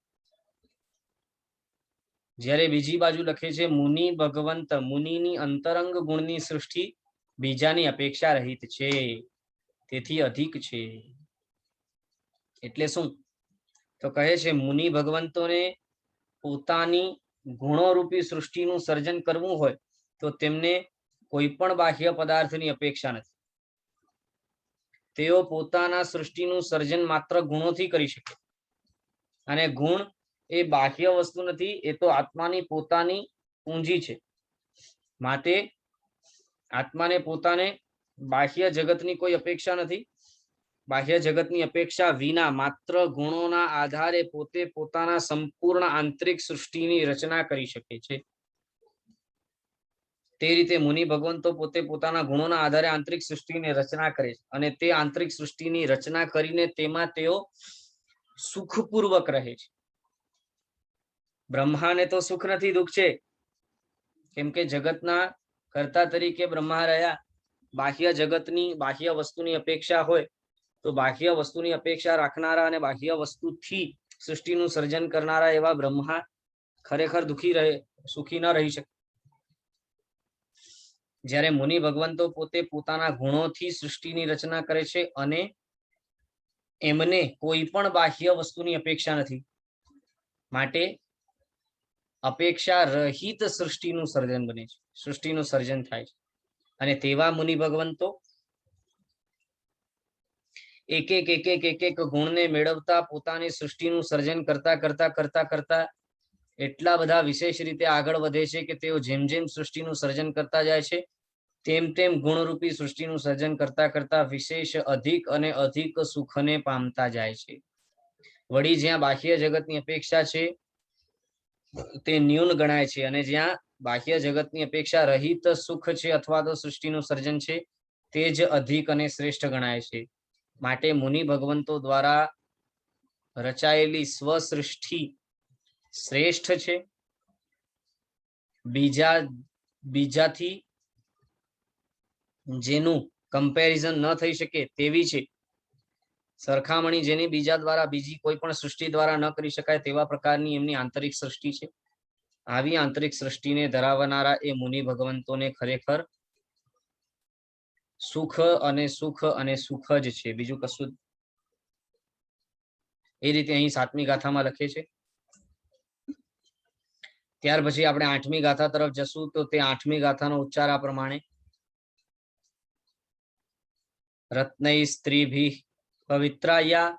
જ્યારે બીજી બાજુ લખે છે મુનિ ભગવંત, મુનિની અંતરંગ ગુણની સૃષ્ટિ બીજાની અપેક્ષા રહિત છે, તેથી અધિક છે. એટલે શું? તો કહે છે મુનિ ભગવંતોને પોતાની ગુણોરૂપી સૃષ્ટિનું સર્જન કરવું હોય તો તેમને કોઈ પણ બાહ્ય પદાર્થની અપેક્ષા નથી. તેઓ પોતાના સૃષ્ટિનું સર્જન માત્ર ગુણોથી કરી શકે. અને ગુણ એ બાહ્ય વસ્તુ નથી, એ તો આત્માની પોતાની પૂંજી છે. માટે આત્માને પોતાને બાહ્ય જગતની કોઈ અપેક્ષા નથી. બાહ્ય જગતની અપેક્ષા વિના માત્ર ગુણોના આધારે પોતે પોતાના સંપૂર્ણ આંતરિક સૃષ્ટિની રચના કરી શકે છે. તે રીતે મુનિ ભગવંતો પોતે પોતાના ગુણોના આધારે આંતરિક સૃષ્ટિની રચના કરે છે અને તે આંતરિક સૃષ્ટિની રચના કરીને તેમાં તેઓ સુખપૂર્વક રહે છે. બ્રહ્માને તો સુખ નથી, દુઃખ છે. કેમ કે જગતના કર્તા તરીકે બ્રહ્મા રહ્યા, બાહ્ય જગતની બાહ્ય વસ્તુની અપેક્ષા હોય તો બાહ્ય વસ્તુની અપેક્ષા રાખનારા અને બાહ્ય વસ્તુથી સૃષ્ટિનું સર્જન કરનારા એવા બ્રહ્મા ખરેખર સુખી ન રહી શકે. જ્યારે મુનિ ભગવંતો પોતે પોતાના ગુણોથી સૃષ્ટિની રચના કરે છે અને એમને કોઈ પણ બાહ્ય વસ્તુની અપેક્ષા નથી, માટે અપેક્ષા રહિત સૃષ્ટિનું સર્જન બને છે, સૃષ્ટિનું સર્જન થાય છે. અને તેવા મુનિ ભગવંતો એક એક ગુણને મેળવતા પોતાની સૃષ્ટિનું સર્જન કરતા કરતા કરતા કરતા એટલા બધા વિશેષ રીતે આગળ વધે છે કે તેઓ જેમ જેમ સૃષ્ટિનું સર્જન કરતા જાય છે તેમ તેમ ગુણરૂપી સૃષ્ટિનું સર્જન કરતા કરતા વિશેષ અધિક અને અધિક સુખને પામતા જાય છે. વળી જ્યાં બાહ્ય જગતની અપેક્ષા છે તે ન્યૂન ગણાય છે અને જ્યાં બાહ્ય જગતની અપેક્ષા રહિત સુખ છે અથવા તો સૃષ્ટિનું સર્જન છે તે જ અધિક અને શ્રેષ્ઠ ગણાય છે. માટે મુનિ ભગવંતો દ્વારા રચાયેલી સ્વસૃષ્ટિ શ્રેષ્ઠ છે, બીજાથી જેનું કમ્પેરિઝન ન થઈ શકે તેવી છે, સરખામણી જેની બીજા દ્વારા બીજી કોઈ પણ સૃષ્ટિ દ્વારા ન કરી શકાય તેવા પ્રકારની એમની આંતરિક સૃષ્ટિ છે. આવી આંતરિક સૃષ્ટિને ધરાવનારા એ મુનિ ભગવંતોને ખરેખર સુખ અને સુખ જ છે, બીજું કશું. એ રીતે અહીં 7મી ગાથામાં લખે છે. ત્યાર પછી આપણે 8મી ગાથા તરફ જશું તો તે 8મી ગાથાનો ઉચ્ચાર આ પ્રમાણે: રત્નૈ સ્ત્રીભિઃ પવિત્રાયા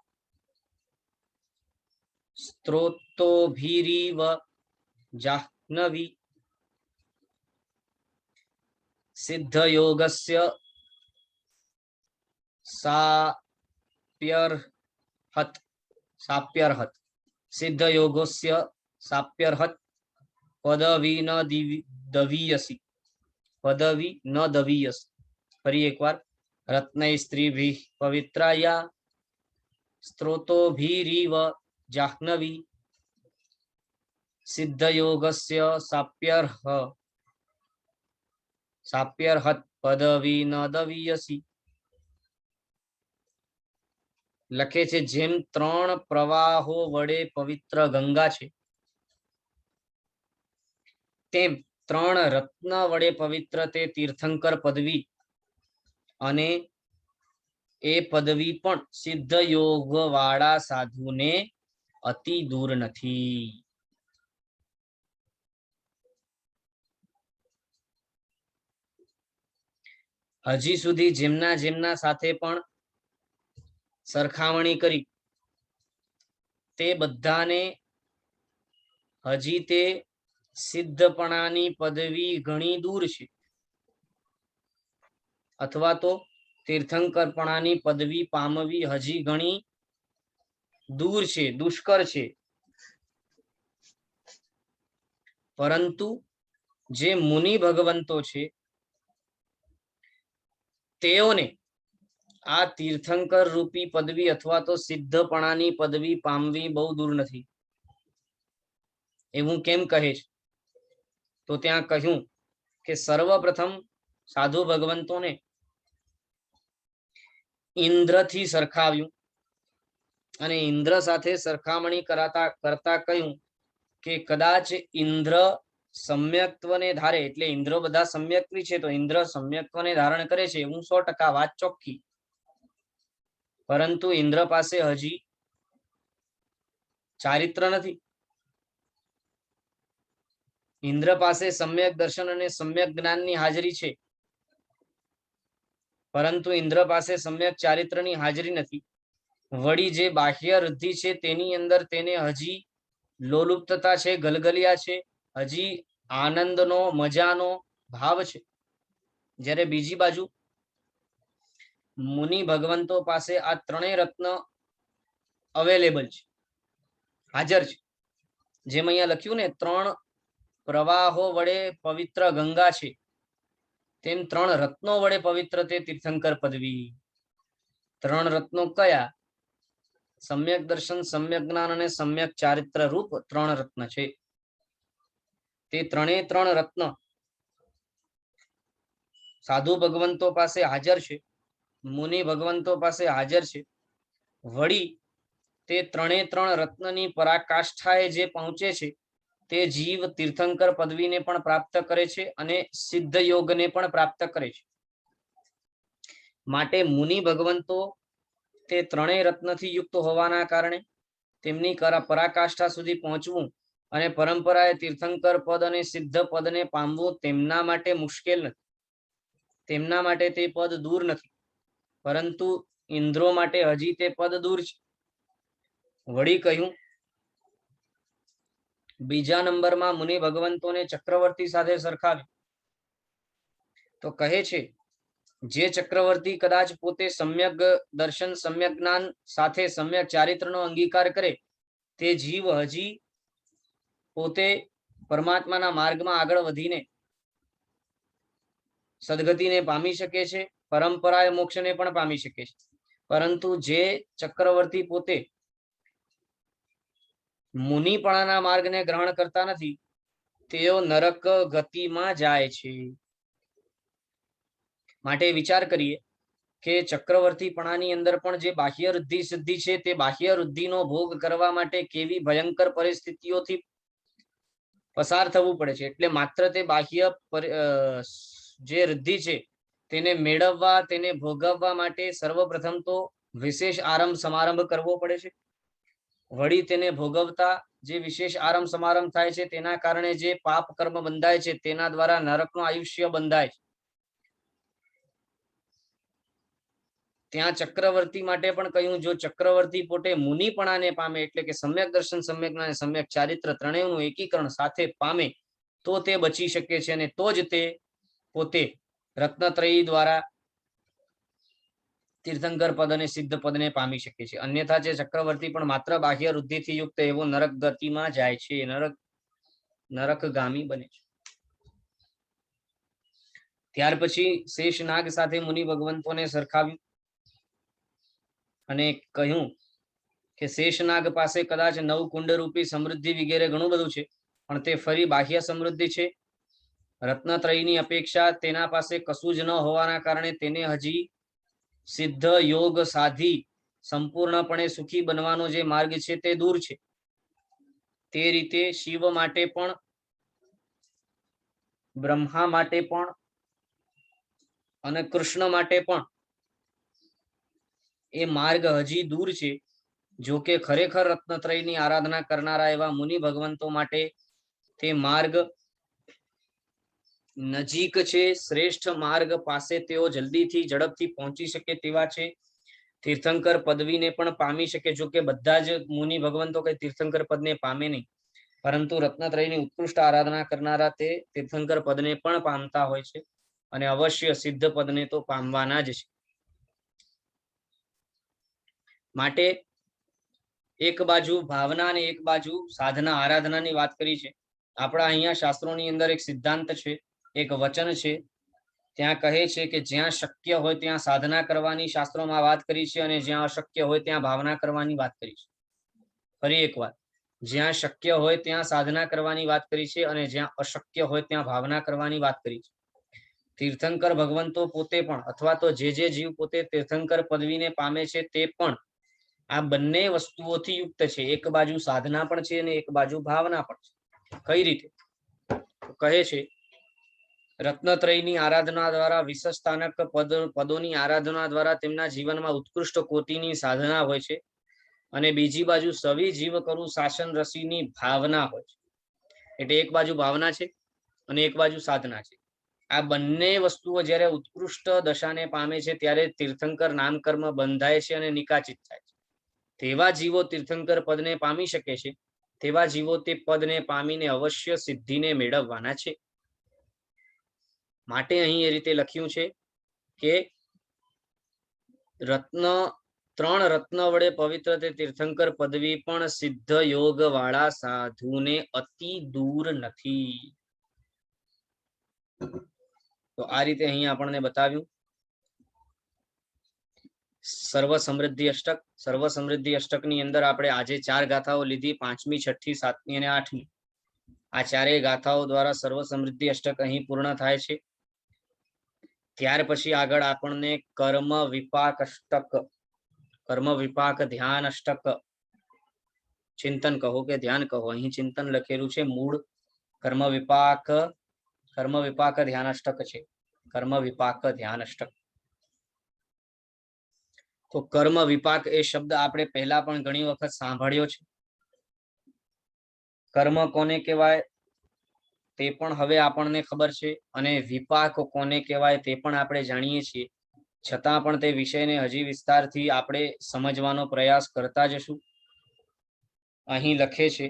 સ્ત્રોતોભિરીવ જાહ્નવી સિદ્ધયોગસ્ય સાપ્યર્હત સિદ્ધયોગસ્ય સાપ્યર્હત પદવી ન દવીયસી ફરી એકવાર: રત્નૈ સ્ત્રીભિઃ પવિત્રાયા સ્ત્રોતોભિરીવ જાહ્નવી સિદ્ધયોગસ્ય સાપ્યર્હત પદવી ન દવીયસી. લખે છે, જેમ 3 પ્રવાહો વડે પવિત્ર ગંગા છે તેમ 3 રત્ન વડે પવિત્ર તે તીર્થંકર પદવી અને એ પદવી પણ સિદ્ધ યોગ વાળા સાધુને અતિ દૂર નથી. હજી સુધી જેમના સાથે પણ સરખામણી કરી તે બધાને હજી તે સિદ્ધપણાની પદવી ઘણી દૂર છે, અથવા તો તીર્થંકરપણાની પદવી પામવી હજી ઘણી દૂર છે, દુષ્કર છે. પરંતુ જે મુનિ ભગવંતો છે તેઓને આ તીર્થંકર રૂપી પદવી અથવા તો સિદ્ધપણાની પદવી પામવી બહુ દૂર નથી. એવું કેમ કહે છે? તો ત્યાં કહ્યું કે સર્વપ્રથમ સાધુ ભગવંતોને ઇન્દ્રથી સરખાવ્યું અને ઇન્દ્ર સાથે સરખામણી કરતા કહ્યું કે કદાચ ઇન્દ્ર સમ્યક્ત્વને ધારે, એટલે ઇન્દ્રો બધા સમ્યક્ત્વી છે તો ઇન્દ્ર સમ્યક્ત્વને ધારણ કરે છે એવું 100% વાત ચોખ્ખી. પરંતુ ઇન્દ્ર પાસે હજી ચારિત્ર નથી. ઇન્દ્ર પાસે સમ્યક દર્શન અને સમ્યક જ્ઞાનની હાજરી છે, પરંતુ ઇન્દ્ર પાસે સમ્યક ચારિત્રની હાજરી નથી. વળી જે બાહ્ય રુદ્ધિ છે તેની અંદર તેને હજી લોલુપ્તતા છે, ગલગલિયા છે, હજી આનંદનો મજાનો ભાવ છે. જ્યારે બીજી બાજુ મુનિ ભગવંતો પાસે આ 3 રત્ન અવેલેબલ છે, હાજર છે. જેમ અહીંયા લખ્યું ને 3 પ્રવાહો વડે પવિત્ર ગંગા છે તેમ 3 રત્નો વડે પવિત્ર તે તીર્થંકર પદવી. 3 રત્નો કયા? સમ્યક દર્શન, સમ્યક જ્ઞાન અને સમ્યક ચારિત્ર રૂપ 3 રત્ન છે. તે 3 રત્ન સાધુ ભગવંતો પાસે હાજર છે, મુનિ ભગવંતો પાસે હાજર છે, વળી તે ત્રણે ત્રણ રત્નની પરાકાષ્ઠાએ જે પહોંચે છે તે જીવ તીર્થંકર પદવીને પણ પ્રાપ્ત કરે છે અને સિદ્ધ યોગને પણ પ્રાપ્ત કરે છે. માટે મુનિ ભગવંતો તે ત્રણેય રત્નથી યુક્ત હોવાના કારણે તેમની પરાકાષ્ઠા સુધી પહોંચવું અને પરંપરાએ તીર્થંકર પદ અને સિદ્ધ પદને પામવું તેમના માટે મુશ્કેલ નથી. તેમના માટે તે પદ દૂર નથી, પરંતુ ઇન્દ્રો માટે હજી તે પદ દૂર છે. વળી કહ્યું, બીજા નંબરમાં મુનિ ભગવંતોને ચક્રવર્તી સાથે સરખાવ્યું તો કહે છે, જે ચક્રવર્તી કદાચ પોતે સમ્યક દર્શન, સમ્યક જ્ઞાન સાથે સમ્યક ચારિત્રનો અંગીકાર કરે, તે જીવ હજી પોતે પરમાત્માના માર્ગમાં આગળ વધીને સદગતિને પામી શકે છે, પરંપરાએ મોક્ષને પણ પામી શકે છે. પરંતુ જે ચક્રવર્તી પોતે મુનિપણાના માર્ગને ગ્રહણ કરતા નથી, તેઓ નરક ગતિમાં જાય છે. માટે વિચાર કરીએ કે ચક્રવર્તીપણાની અંદર પણ જે બાહ્ય વૃદ્ધિ સિદ્ધિ છે, તે બાહ્ય વૃદ્ધિનો ભોગ કરવા માટે કેવી ભયંકર પરિસ્થિતિઓથી પસાર થવું પડે છે. એટલે માત્ર તે બાહ્ય જે વૃદ્ધિ છે તેને મેળવવા, તેને ભોગવવા માટે સર્વપ્રથમ તો વિશેષ આરંભ સમારંભ કરવો પડે છે. વળી તેને ભોગવતા જે વિશેષ આરંભ સમારંભ થાય છે તેના કારણે જે પાપ કર્મ બંધાય છે, તેના દ્વારા નરકનું આયુષ્ય બંધાય છે. ત્યાં ચક્રવર્તી માટે પણ કહ્યું, જો ચક્રવર્તી પોતે મુનિપણાને પામે, એટલે કે સમ્યક દર્શન, સમ્યક જ્ઞાન, સમ્યક ચારિત્ર ત્રણેયનું એકીકરણ સાથે પામે, તો તે બચી શકે છે અને તો જ તે પોતે રત્નત્રયી દ્વારા તીર્થંકર પદ અને સિદ્ધ પદને પામી શકે છે. અન્યથા જે ચક્રવર્તી પણ માત્ર બાહ્ય વૃદ્ધિથી યુક્ત એવો નરક ગતિમાં જાય છે, નરકગામી બને છે. ત્યાર પછી શેષનાગ સાથે મુનિ ભગવંતોને સરખાવ્યું અને કહ્યું કે શેષનાગ પાસે કદાચ નવકુંડ રૂપી સમૃદ્ધિ વગેરે ઘણું બધું છે, પણ તે ફરી બાહ્ય સમૃદ્ધિ છે. રત્નત્રયની અપેક્ષા તેના પાસે કશું જ ન હોવાના કારણે તેને હજી સિદ્ધ યોગ સાધી સંપૂર્ણપણે સુખી બનવાનો જે માર્ગ છે તે દૂર છે. તે રીતે શિવ માટે પણ, બ્રહ્મા માટે પણ અને કૃષ્ણ માટે પણ એ માર્ગ હજી દૂર છે. જો કે ખરેખર રત્નત્રયની આરાધના કરનારા એવા મુનિ ભગવંતો માટે તે માર્ગ નજીક છે. શ્રેષ્ઠ માર્ગ પાસે તેઓ જલ્દીથી ઝડપથી પહોંચી શકે તેવા છે. તીર્થંકર પદવીને પણ પામી શકે. જો કે બધા જ મુનિ ભગવંતો કઈ તીર્થંકર પદને પામે નહીં, પરંતુ રત્નત્રયની ઉત્કૃષ્ટ આરાધના કરનારા તે તીર્થંકર પદને પણ પામતા હોય છે અને અવશ્ય સિદ્ધ પદને તો પામવાના જ છે. માટે એક બાજુ ભાવના અને એક બાજુ સાધના આરાધનાની વાત કરી છે. આપણા અહીંયા શાસ્ત્રોની અંદર એક સિદ્ધાંત છે, એક વચન છે. ત્યાં કહે છે કે જ્યાં શક્ય હોય ત્યાં સાધના કરવાની શાસ્ત્રોમાં વાત કરી છે અને જ્યાં અશક્ય હોય ત્યાં ભાવના કરવાની વાત કરી છે. ફરી એક વાર, જ્યાં શક્ય હોય ત્યાં સાધના કરવાની વાત કરી છે અને જ્યાં અશક્ય હોય ત્યાં ભાવના કરવાની વાત કરી છે. તીર્થંકર ભગવંતો પોતે પણ, અથવા તો જે જીવ પોતે તીર્થંકર પદવીને પામે છે તે પણ આ બંને વસ્તુઓથી યુક્ત છે. એક બાજુ સાધના પણ છે અને એક બાજુ ભાવના પણ છે. કઈ રીતે? કહે છે, રત્નત્રયની આરાધના દ્વારા, વિશસ્થાનક પદોની આરાધના દ્વારા તેમના જીવનમાં ઉત્કૃષ્ટ કોટિની સાધના હોય છે અને બીજી બાજુ સવી જીવ કરું શાસન રસીની ભાવના હોય છે. એટલે એક બાજુ ભાવના છે અને એક બાજુ સાધના છે. આ બંને વસ્તુઓ જ્યારે ઉત્કૃષ્ટ દશાને પામે છે ત્યારે તીર્થંકર નામકર્મ બંધાય છે અને નિકાચિત થાય છે. તેવા જીવો તીર્થંકર પદને પામી શકે છે. તેવા જીવો તે પદને પામીને અવશ્ય સિદ્ધિને મેળવવાના છે. માટે અહીં એ રીતે લખ્યું છે કે ત્રણ રત્ન વડે પવિત્ર તે તીર્થંકર પદવી પણ સિદ્ધ યોગ વાળા સાધુને અતિ દૂર નથી. તો આ રીતે અહીં આપણને બતાવ્યું સર્વ સમૃદ્ધિ અષ્ટક. સર્વ સમૃદ્ધિ અષ્ટકની અંદર આપણે આજે 4 ગાથાઓ લીધી, 5મી, 6ઠી, 7મી અને 8મી. આ ચારેય ગાથાઓ દ્વારા સર્વ સમૃદ્ધિ અષ્ટક અહીં પૂર્ણ થાય છે. ત્યાર પછી આગળ આપણને કર્મ વિપાક અષ્ટક, કર્મ વિપાક ધ્યાન અષ્ટક, ચિંતન કહો કે ધ્યાન કહો, અહીં ચિંતન લખેલું છે. મૂળ કર્મ વિપાક ધ્યાન અષ્ટક છે. કર્મ વિપાક ધ્યાન અષ્ટક. તો કર્મ વિપાક એ શબ્દ આપણે પહેલા પણ ઘણી વખત સાંભળ્યો છે. કર્મ કોને કહેવાય તે પણ હવે આપણને ખબર છે, અને વિપાક કોને કહેવાય તે પણ આપણે જાણીએ છીએ. છતાં પણ તે વિષયને હજી વિસ્તારથી આપણે સમજવાનો પ્રયાસ કરતા જશું. અહીં લખે છે,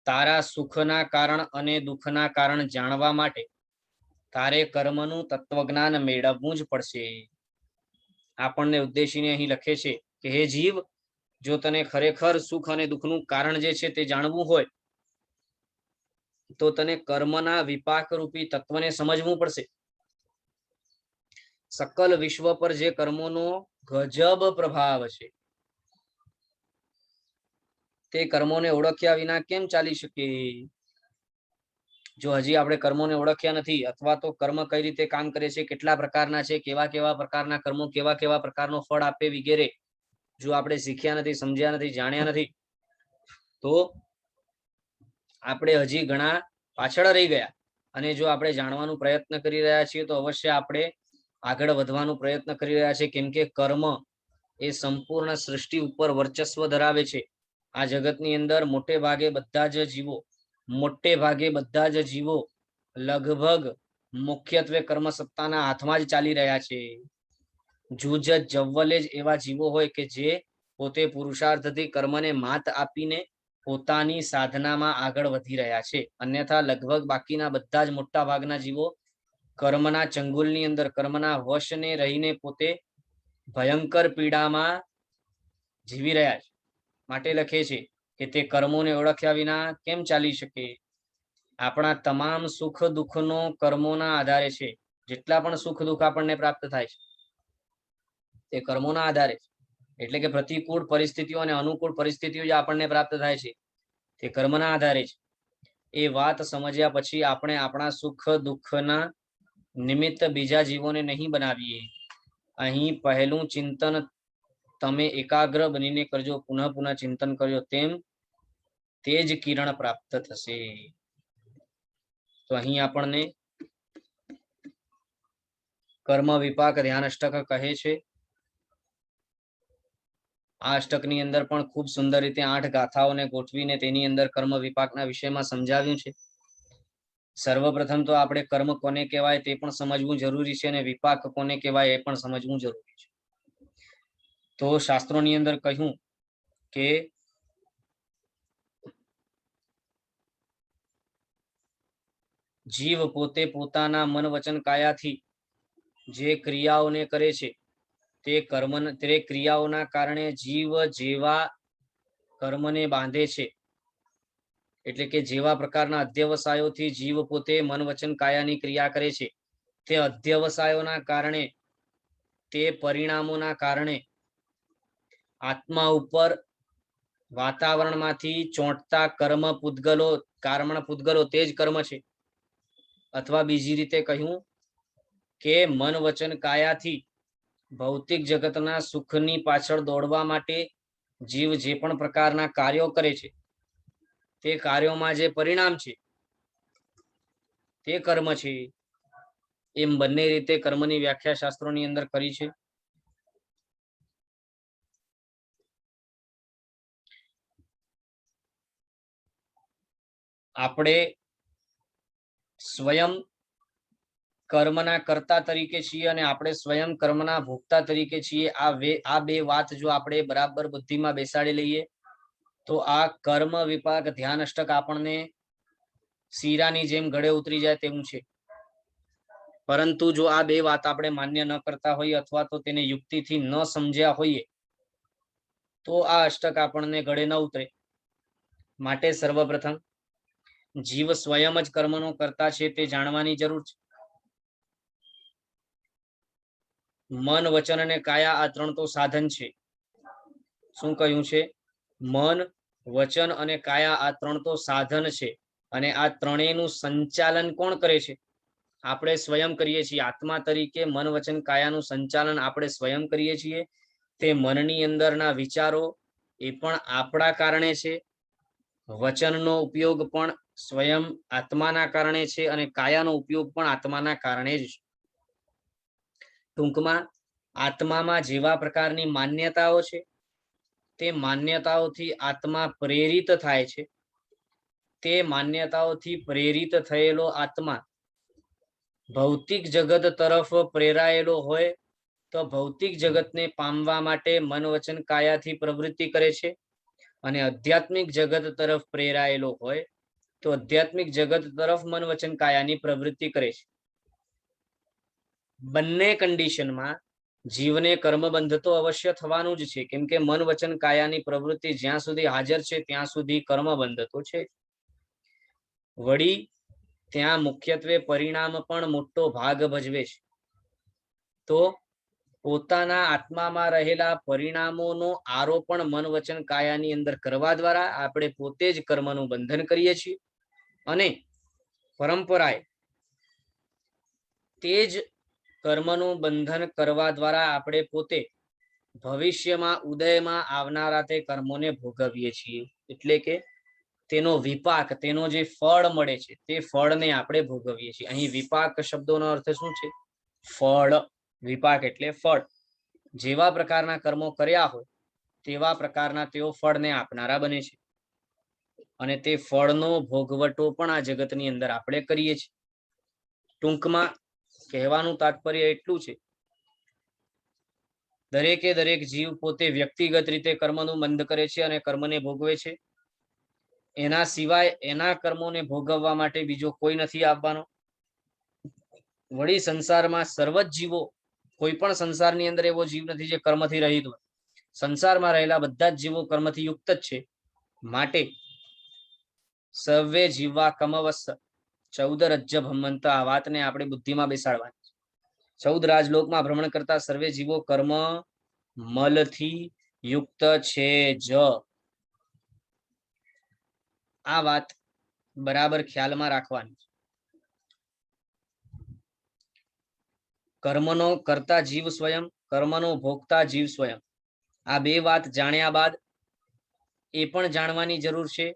તારા સુખના કારણ અને દુઃખના કારણ જાણવા માટે તારે કર્મનું તત્વજ્ઞાન મેળવવું જ પડશે. આપણને ઉદ્દેશીને અહીં લખે છે કે હે જીવ, જો તને ખરેખર સુખ અને દુઃખનું કારણ જે છે તે જાણવું હોય તો તને કર્મના વિપાક રૂપી તત્વને સમજવું પડશે. સકલ વિશ્વ પર જે કર્મોનો ગજબ પ્રભાવ છે તે કર્મોને ઓળખ્યા વિના કેમ ચાલી શકે? જો હજી આપણે કર્મોને ઓળખ્યા નથી, અથવા તો કર્મ કઈ રીતે કામ કરે છે, કેટલા પ્રકારના છે, કેવા કેવા પ્રકારના કર્મો કેવા કેવા પ્રકારનો ફળ આપે વગેરે જો આપણે શીખ્યા નથી, સમજ્યા નથી, જાણ્યા નથી, તો આપણે હજી ઘણા પાછળ રહી ગયા. અને જો આપણે જાણવાનો પ્રયત્ન કરી રહ્યા છીએ તો અવશ્ય આપણે આગળ વધવાનો પ્રયત્ન કરી રહ્યા છીએ, કેમ કે કર્મ એ સંપૂર્ણ સૃષ્ટિ ઉપર વર્ચસ્વ ધરાવે છે. આ જગતની અંદર મોટે ભાગે બધા જ જીવો લગભગ મુખ્યત્વે કર્મ સત્તાના હાથમાં જ ચાલી રહ્યા છે. જૂજ જવ્વલે જ એવા જીવો હોય કે જે પોતે પુરુષાર્થથી કર્મને માત આપીને પોતાની સાધનામાં આગળ વધી રહ્યા છે. અન્યથા લગભગ બાકીના બધા જ મોટા ભાગના જીવો કર્મના ચંગુલની અંદર, કર્મના વશને રહીને પોતે ભયંકર પીડામાં જીવી રહ્યા છે. માટે લખે છે કે તે કર્મોને ઓળખ્યા વિના કેમ ચાલી શકે? આપણા તમામ સુખ દુઃખનો કર્મોના આધારે છે. જેટલા પણ સુખ દુઃખ આપણને પ્રાપ્ત થાય છે તે કર્મોના આધારે છે. એટલે કે પ્રતિકૂળ પરિસ્થિતિઓ અને અનુકૂળ પરિસ્થિતિઓ જે આપણને પ્રાપ્ત થાય છે તે કર્મના આધારે છે. એ વાત સમજ્યા પછી આપણે આપણા સુખ દુઃખના નિમિત્ત બીજા જીવોને નહીં બનાવીએ. અહીં પહેલું ચિંતન તમે એકાગ્ર બનીને કરજો, પુનઃ પુનઃ ચિંતન કરજો, તેમ તે જ કિરણ પ્રાપ્ત થશે. તો અહીં આપણને કર્મ વિપાક ધ્યાન અષ્ટક કહે છે. આ અષ્ટકની અંદર પણ ખૂબ સુંદર રીતે 8 ગાથાઓને ગોઠવીને તેની અંદર કર્મ વિપાકના વિષયમાં સમજાવ્યું છે. સર્વપ્રથમ તો આપણે કર્મ કોને કહેવાય તે પણ સમજવું જરૂરી છે, અને વિપાક કોને કહેવાય એ પણ સમજવું જરૂરી છે. તો શાસ્ત્રોની અંદર કહ્યું કે જીવ પોતે પોતાના મન વચન કાયાથી જે ક્રિયાઓને કરે છે તે ક્રિયાઓના કારણે જીવ જેવા કર્મને બાંધે છે, એટલે કે જેવા પ્રકારના અધ્યવસાયોથી જીવ પોતે મન વચન કાયાની ક્રિયા કરે છે, તે અધ્યવસાયોના કારણે, તે પરિણામોના કારણે આત્મા ઉપર વાતાવરણમાંથી ચોંટતા કર્મ પૂતગલો તે જ કર્મ છે. અથવા બીજી રીતે કહ્યું કે મન વચન કાયાથી ભૌતિક જગતના સુખની પાછળ દોડવા માટે જીવ જે પણ પ્રકારના કાર્યો કરે છે તે કાર્યોમાં જે પરિણામ છે તે કર્મ છે. એમ બંને રીતે કર્મની વ્યાખ્યા શાસ્ત્રોની અંદર કરી છે. આપણે સ્વયં કર્મના કર્તા તરીકે છીએ અને આપણે સ્વયં કર્મના ભોગતા તરીકે છીએ. આ બે વાત જો આપણે બરાબર બુદ્ધિમાં બેસાડી લઈએ તો આ કર્મ વિપાક ધ્યાન અષ્ટક આપણને શીરાની જેમ ગળે ઉતરી જાય તેવું છે. પરંતુ જો આ બે વાત આપણે માન્ય ન કરતા હોઈએ અથવા તો તેને યુક્તિથી ન સમજ્યા હોઈએ તો આ અષ્ટક આપણને ગળે ન ઉતરે. માટે સર્વપ્રથમ જીવ સ્વયં જ કર્મનો કર્તા છે તે જાણવાની જરૂર છે. મન વચન અને કાયા આ 3 તો સાધન છે. શું કહ્યું છે? મન વચન અને કાયા આ 3 તો સાધન છે, અને આ ત્રણેયનું સંચાલન કોણ કરે છે? આપણે સ્વયં કરીએ છીએ. આત્મા તરીકે મન વચન કાયાનું સંચાલન આપણે સ્વયં કરીએ છીએ. તે મનની અંદરના વિચારો એ પણ આપણા કારણે છે. વચનનો ઉપયોગ પણ સ્વયં આત્માના કારણે છે અને કાયાનો ઉપયોગ પણ આત્માના કારણે જ છે. ટૂંકમાં આત્મામાં જેવા પ્રકારની માન્યતાઓ છે તે માન્યતાઓથી આત્મા પ્રેરિત થાય છે. તે માન્યતાઓથી પ્રેરિત થયેલો આત્મા ભૌતિક જગત તરફ પ્રેરાયેલો હોય તો ભૌતિક જગતને પામવા માટે મન વચન કાયાથી પ્રવૃત્તિ કરે છે. અને આધ્યાત્મિક જગત તરફ પ્રેરાયેલો હોય તો આધ્યાત્મિક જગત તરફ મન વચન કાયાની પ્રવૃત્તિ કરે છે. બંને કન્ડિશનમાં જીવને કર્મબંધ તો અવશ્ય થવાનું જ છે, કેમ કે મન વચન કાયાની પ્રવૃત્તિ જ્યાં સુધી હાજર છે ત્યાં સુધી કર્મબંધ તો છે. વળી ત્યાં મુખ્યત્વે પરિણામ પણ મોટો ભાગ ભજવે છે. તો પોતાના આત્મામાં રહેલા પરિણામોનો આરોપણ મન વચન કાયાની અંદર કરવા દ્વારા આપણે પોતે જ કર્મનું બંધન કરીએ છીએ અને પરંપરાએ તે જ કર્મનું બંધન કરવા દ્વારા આપણે પોતે ભવિષ્યમાં ઉદયમાં આવનારા તે કર્મોને ભોગવીએ છીએ. એટલે કે તેનો વિપાક, તેનો જે ફળ મળે છે તે ફળને આપણે ભોગવીએ છીએ. અહીં વિપાક શબ્દોનો અર્થ શું છે? ફળ. વિપાક એટલે ફળ. જેવા પ્રકારના કર્મો કર્યા હોય તેવા પ્રકારના તેઓ ફળને આપનારા બને છે અને તે ફળનો ભોગવટો પણ આ જગતની અંદર આપણે કરીએ છીએ. ટૂંકમાં કહેવાનું તાત્પર્ય એટલું છે, દરેકે દરેક જીવ પોતે વ્યક્તિગત રીતે કર્મનું બંધ કરે છે અને કર્મને ભોગવે છે. એના સિવાય એના કર્મોને ભોગવવા માટે બીજો કોઈ નથી આવવાનો. વળી સંસારમાં સર્વ જ જીવો, કોઈ પણ સંસારની અંદર એવો જીવ નથી જે કર્મથી રહિત હોય. સંસારમાં રહેલા બધા જ જીવો કર્મથી યુક્ત જ છે. માટે સર્વે જીવવા કમવસ્સ 14 રજ્જબ હમંત, આ વાતને આપણે બુદ્ધિમાં બેસાડવાની છે. 14 રાજલોકમાં ભ્રમણ કરતા સર્વે જીવો કર્મ મલથી યુક્ત છે જ. આ વાત બરાબર ખ્યાલમાં રાખવાની. કર્મનો કરતા જીવ સ્વયં, કર્મનો ભોગતા જીવ સ્વયં. આ બે વાત જાણ્યા બાદ એ પણ જાણવાની જરૂર છે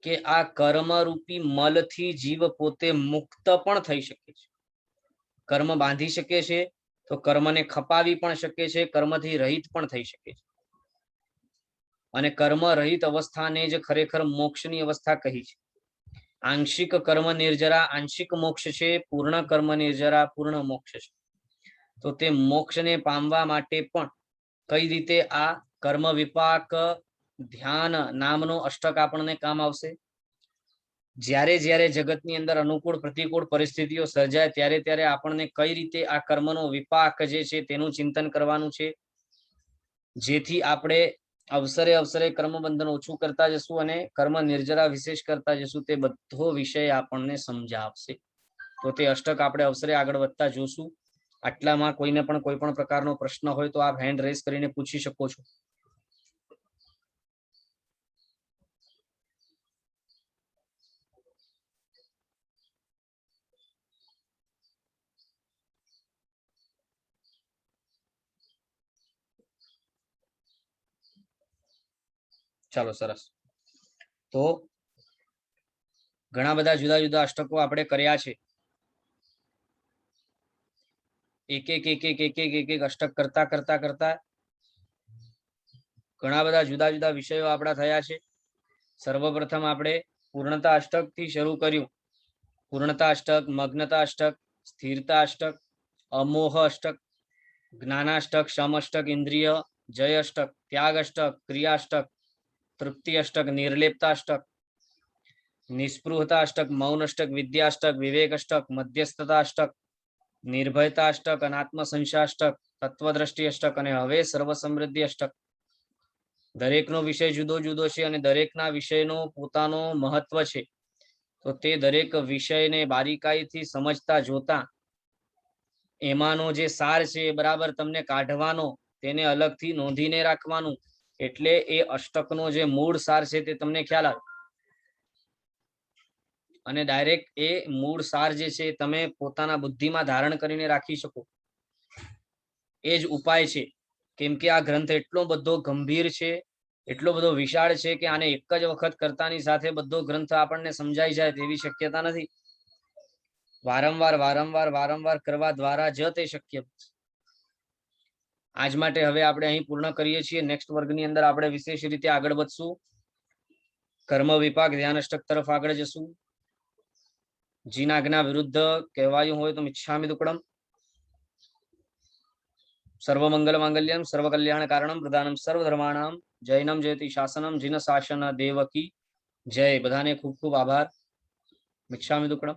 કે આ કર્મરૂપી મલથી જીવ પોતે મુક્ત પણ થઈ શકે છે. કર્મ બાંધી શકે છે તો કર્મને ખપાવી પણ શકે છે, કર્મથી રહિત પણ થઈ શકે છે. અને કર્મ રહિત અવસ્થાને જ ખરેખર મોક્ષની અવસ્થા કહી છે. આંશિક કર્મ નિર્જરા આંશિક મોક્ષ છે, પૂર્ણ કર્મ નિર્જરા પૂર્ણ મોક્ષ છે. તો તે મોક્ષને પામવા માટે પણ કઈ રીતે આ કર્મ વિપાક ધ્યાન નામનો અષ્ટક આપણને કામ આવશે. જ્યારે જ્યારે જગતની અંદર અનુકૂળ પ્રતિકૂળ પરિસ્થિતિઓ સર્જાય ત્યારે ત્યારે આપણને કઈ રીતે આ કર્મનો વિપાક જે છે તેનું ચિંતન કરવાનું છે, જેથી આપણે અવસરે અવસરે કર્મબંધન ઓછું કરતા જશું અને કર્મ નિર્જરા વિશેષ કરતા જશું. તે બધો વિષય આપણને સમજાવશે. તો તે અષ્ટક આપણે અવસરે આગળ વધતા જોશું. આટલામાં કોઈને પણ કોઈ પણ પ્રકારનો પ્રશ્ન હોય તો આપ હેન્ડ રેઝ કરીને પૂછી શકો છો. ચાલો, સરસ. તો ઘણા બધા જુદા જુદા અષ્ટકો આપણે કર્યા છે. એક એક અષ્ટક કરતા કરતા કરતા ઘણા બધા જુદા જુદા વિષયો આપણા થયા છે. સર્વપ્રથમ આપણે પૂર્ણતા અષ્ટક થી શરૂ કર્યું. પૂર્ણતા અષ્ટક, મગ્નતા અષ્ટક, સ્થિરતા અષ્ટક, અમોહ અષ્ટક, જ્ઞાનાષ્ટક, શમ અષ્ટક, ઇન્દ્રિય જય અષ્ટક, ત્યાગ અષ્ટક, ક્રિયા અષ્ટક, તૃપ્તિ અષ્ટક, નિર્લેપતા અષ્ટક, નિસ્પૃહતા અષ્ટક, મૌન અષ્ટક, વિદ્યા અષ્ટક, વિવેક અષ્ટક, મધ્યસ્થતા અષ્ટક, નિર્ભયતા અષ્ટક, અનાત્મ સંશયાષ્ટક, તત્વદ્રષ્ટિ અષ્ટક અને હવે સર્વ સમૃદ્ધિ અષ્ટક. દરેકનો વિષય જુદો જુદો છે અને દરેકના વિષયનો પોતાનો મહત્વ છે. તો તે દરેક વિષયને બારીકાઈથી સમજતા જોતા એમાંનો જે સાર છે એ બરાબર તમને કાઢવાનો, તેને અલગથી નોંધીને રાખવાનું, એટલે એ અષ્ટકનો જે મૂળ સાર છે તે તમને ખ્યાલ આવે. અને ડાયરેક્ટ એ મૂળ સાર જે છે તમે પોતાના બુદ્ધિમાં ધારણ કરીને રાખી શકો, એ જ ઉપાય છે. કેમ કે આ ગ્રંથ એટલો બધો ગંભીર છે, એટલો બધો વિશાળ છે કે આને એક જ વખત કરતાની સાથે બધો ગ્રંથ આપણને સમજાઈ જાય તેવી શક્યતા નથી. વારંવાર વારંવાર વારંવાર કરવા દ્વારા જ તે શક્ય. આજ માટે હવે આપણે અહીં પૂર્ણ કરીએ છીએ. નેક્સ્ટ વર્ગની અંદર આપણે વિશેષ રીતે આગળ વધશું. કર્મ વિપાક ધ્યાન અષ્ટક તરફ આગળ જશું. જીના આજ્ઞા વિરુદ્ધ કહેવાયું હોય તો મિચ્છામિ દુક્કડમ. સર્વમંગલ માંગલ્યમ સર્વ કલ્યાણ કારણમ પ્રધાનમ સર્વધર્માણામ જૈનમ જયતિ શાસનમ જીન શાસન દેવકી જય. બધાને ખૂબ ખૂબ આભાર. મિચ્છામિ દુક્કડમ.